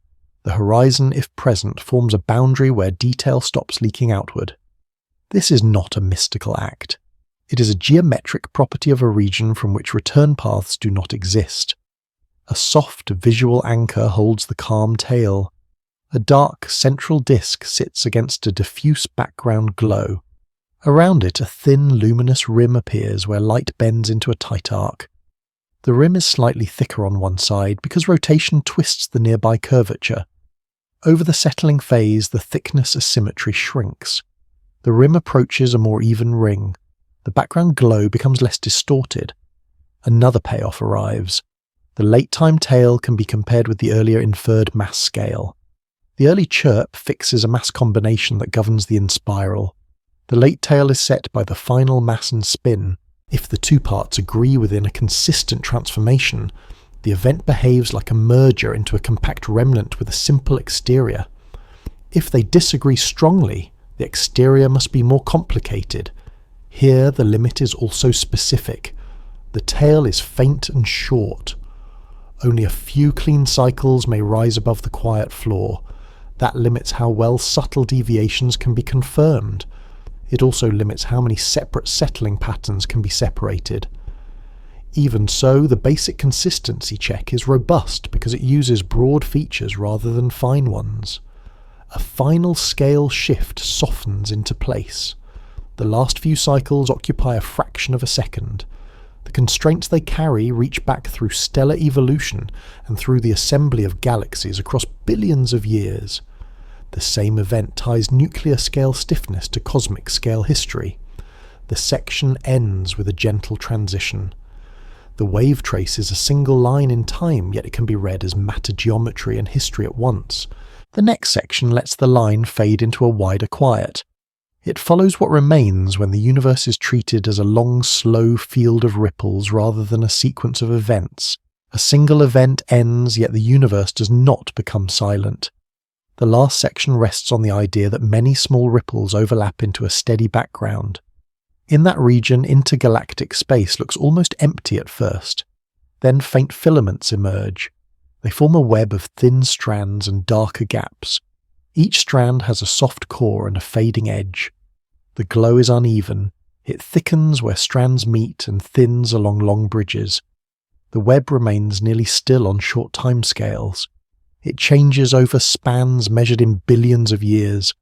The horizon, if present, forms a boundary where detail stops leaking outward. This is not a mystical act. It is a geometric property of a region from which return paths do not exist. A soft visual anchor holds the calm tail. A dark central disk sits against a diffuse background glow. Around it, a thin, luminous rim appears where light bends into a tight arc. The rim is slightly thicker on one side because rotation twists the nearby curvature. Over the settling phase, the thickness asymmetry shrinks. The rim approaches a more even ring. The background glow becomes less distorted. Another payoff arrives. The late-time tail can be compared with the earlier inferred mass scale. The early chirp fixes a mass combination that governs the inspiral. The late tail is set by the final mass and spin. If the two parts agree within a consistent transformation, the event behaves like a merger into a compact remnant with a simple exterior. If they disagree strongly, the exterior must be more complicated. Here the limit is also specific. The tail is faint and short. Only a few clean cycles may rise above the quiet floor. That limits how well subtle deviations can be confirmed. It also limits how many separate settling patterns can be separated. Even so, the basic consistency check is robust because it uses broad features rather than fine ones. A final scale shift softens into place. The last few cycles occupy a fraction of a second. The constraints they carry reach back through stellar evolution and through the assembly of galaxies across billions of years. The same event ties nuclear scale stiffness to cosmic scale history. The section ends with a gentle transition. The wave trace is a single line in time, yet it can be read as matter geometry and history at once. The next section lets the line fade into a wider quiet. It follows what remains when the universe is treated as a long, slow field of ripples rather than a sequence of events. A single event ends, yet the universe does not become silent. The last section rests on the idea that many small ripples overlap into a steady background. In that region, intergalactic space looks almost empty at first. Then faint filaments emerge. They form a web of thin strands and darker gaps. Each strand has a soft core and a fading edge. The glow is uneven. It thickens where strands meet and thins along long bridges. The web remains nearly still on short timescales. It changes over spans measured in billions of years.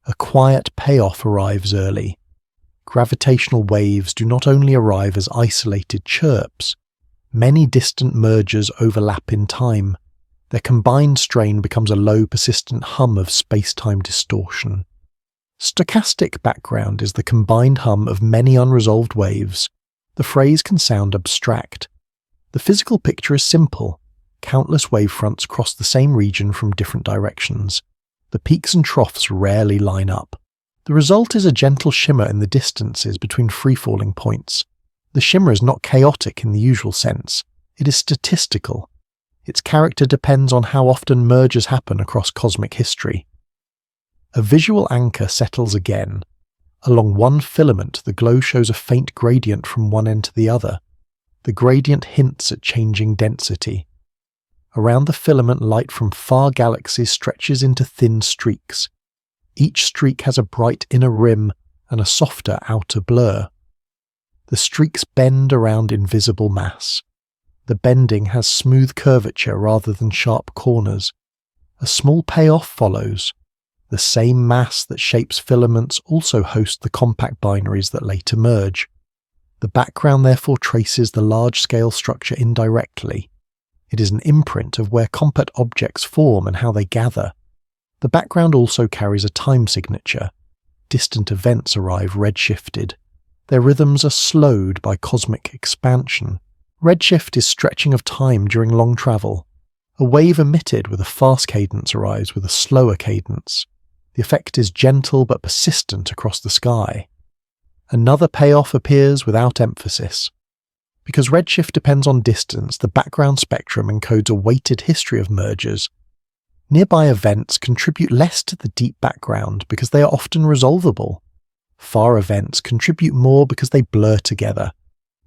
A quiet payoff arrives early. Gravitational waves do not only arrive as isolated chirps. Many distant mergers overlap in time. Their combined strain becomes a low, persistent hum of space-time distortion. Stochastic background is the combined hum of many unresolved waves. The phrase can sound abstract. The physical picture is simple. Countless wavefronts cross the same region from different directions. The peaks and troughs rarely line up. The result is a gentle shimmer in the distances between free-falling points. The shimmer is not chaotic in the usual sense. It is statistical. Its character depends on how often mergers happen across cosmic history. A visual anchor settles again. Along one filament, the glow shows a faint gradient from one end to the other. The gradient hints at changing density. Around the filament, light from far galaxies stretches into thin streaks. Each streak has a bright inner rim and a softer outer blur. The streaks bend around invisible mass. The bending has smooth curvature rather than sharp corners. A small payoff follows. The same mass that shapes filaments also hosts the compact binaries that later merge. The background therefore traces the large-scale structure indirectly. It is an imprint of where compact objects form and how they gather. The background also carries a time signature. Distant events arrive redshifted. Their rhythms are slowed by cosmic expansion. Redshift is stretching of time during long travel. A wave emitted with a fast cadence arrives with a slower cadence. The effect is gentle but persistent across the sky. Another payoff appears without emphasis. Because redshift depends on distance, the background spectrum encodes a weighted history of mergers. Nearby events contribute less to the deep background because they are often resolvable. Far events contribute more because they blur together.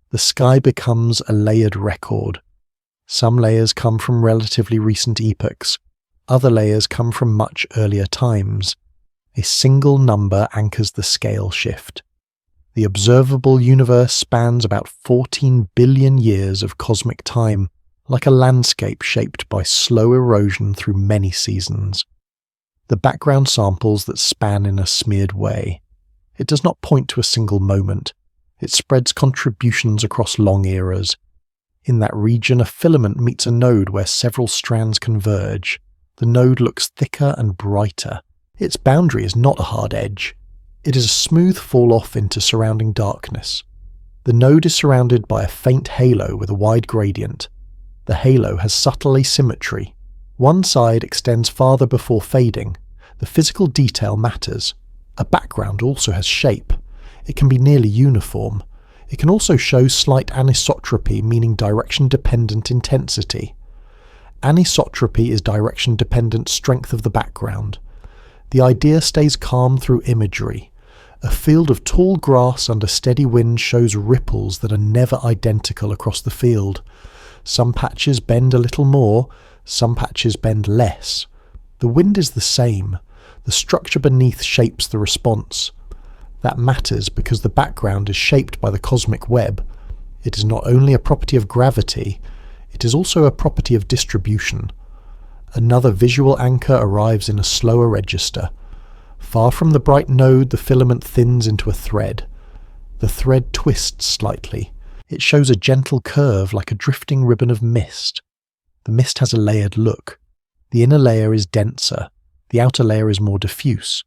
The sky becomes a layered record. Some layers come from relatively recent epochs. Other layers come from much earlier times. A single number anchors the scale shift. The observable universe spans about 14 billion years of cosmic time, like a landscape shaped by slow erosion through many seasons. The background samples that span in a smeared way. It does not point to a single moment. It spreads contributions across long eras. In that region, a filament meets a node where several strands converge. The node looks thicker and brighter. Its boundary is not a hard edge. It is a smooth fall-off into surrounding darkness. The node is surrounded by a faint halo with a wide gradient. The halo has subtle asymmetry. One side extends farther before fading. The physical detail matters. A background also has shape. It can be nearly uniform. It can also show slight anisotropy, meaning direction-dependent intensity. Anisotropy is direction-dependent strength of the background. The idea stays calm through imagery. A field of tall grass under steady wind shows ripples that are never identical across the field. Some patches bend a little more, some patches bend less. The wind is the same. The structure beneath shapes the response. That matters because the background is shaped by the cosmic web. It is not only a property of gravity, it is also a property of distribution. Another visual anchor arrives in a slower register. Far from the bright node, the filament thins into a thread. The thread twists slightly. It shows a gentle curve like a drifting ribbon of mist. The mist has a layered look. The inner layer is denser. The outer layer is more diffuse.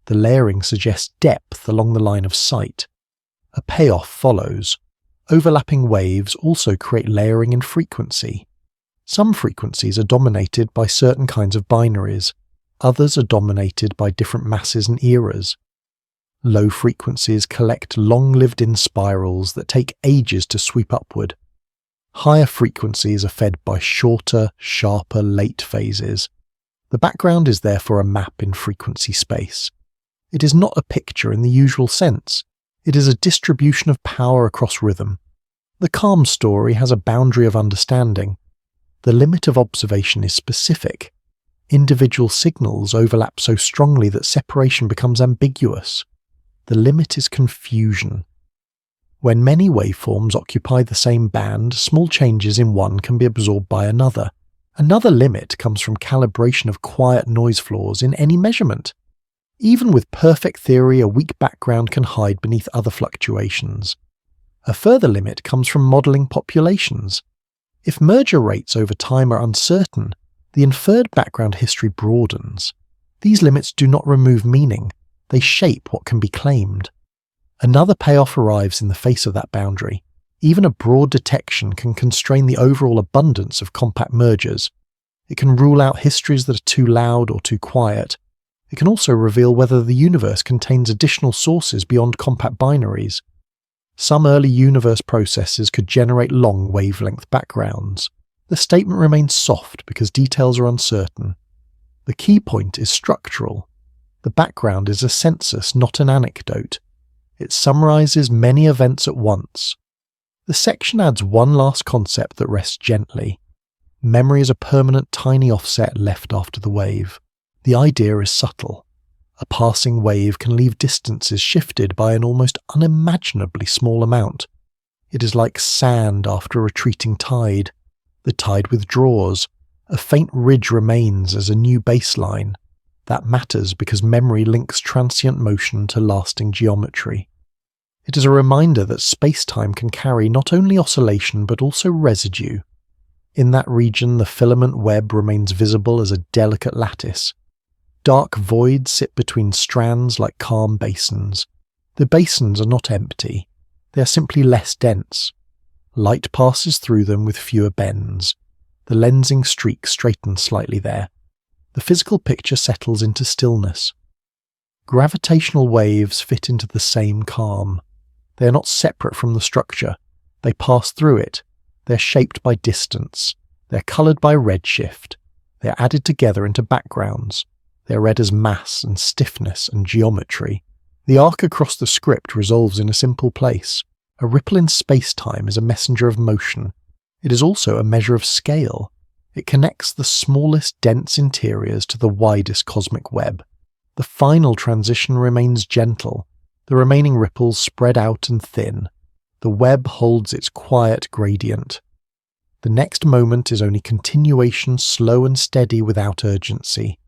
The layering suggests depth along the line of sight. A payoff follows. Overlapping waves also create layering in frequency. Some frequencies are dominated by certain kinds of binaries. Others are dominated by different masses and eras. Low frequencies collect long-lived-in spirals that take ages to sweep upward. Higher frequencies are fed by shorter, sharper late phases. The background is therefore a map in frequency space. It is not a picture in the usual sense. It is a distribution of power across rhythm. The calm story has a boundary of understanding. The limit of observation is specific. Individual signals overlap so strongly that separation becomes ambiguous. The limit is confusion. When many waveforms occupy the same band, small changes in one can be absorbed by another. Another limit comes from calibration of quiet noise floors in any measurement. Even with perfect theory, a weak background can hide beneath other fluctuations. A further limit comes from modelling populations. If merger rates over time are uncertain, the inferred background history broadens. These limits do not remove meaning. They shape what can be claimed. Another payoff arrives in the face of that boundary. Even a broad detection can constrain the overall abundance of compact mergers. It can rule out histories that are too loud or too quiet. It can also reveal whether the universe contains additional sources beyond compact binaries. Some early universe processes could generate long wavelength backgrounds. The statement remains soft because details are uncertain. The key point is structural. The background is a census, not an anecdote. It summarizes many events at once. The section adds one last concept that rests gently. Memory is a permanent tiny offset left after the wave. The idea is subtle. A passing wave can leave distances shifted by an almost unimaginably small amount. It is like sand after a retreating tide. The tide withdraws. A faint ridge remains as a new baseline. That matters because memory links transient motion to lasting geometry. It is a reminder that spacetime can carry not only oscillation but also residue. In that region, the filament web remains visible as a delicate lattice. Dark voids sit between strands like calm basins. The basins are not empty. They are simply less dense. Light passes through them with fewer bends. The lensing streak straightens slightly there. The physical picture settles into stillness. Gravitational waves fit into the same calm. They are not separate from the structure. They pass through it. They are shaped by distance. They are coloured by redshift. They are added together into backgrounds. They are read as mass and stiffness and geometry. The arc across the script resolves in a simple place. A ripple in space-time is a messenger of motion. It is also a measure of scale. It connects the smallest dense interiors to the widest cosmic web. The final transition remains gentle. The remaining ripples spread out and thin. The web holds its quiet gradient. The next moment is only continuation, slow and steady without urgency.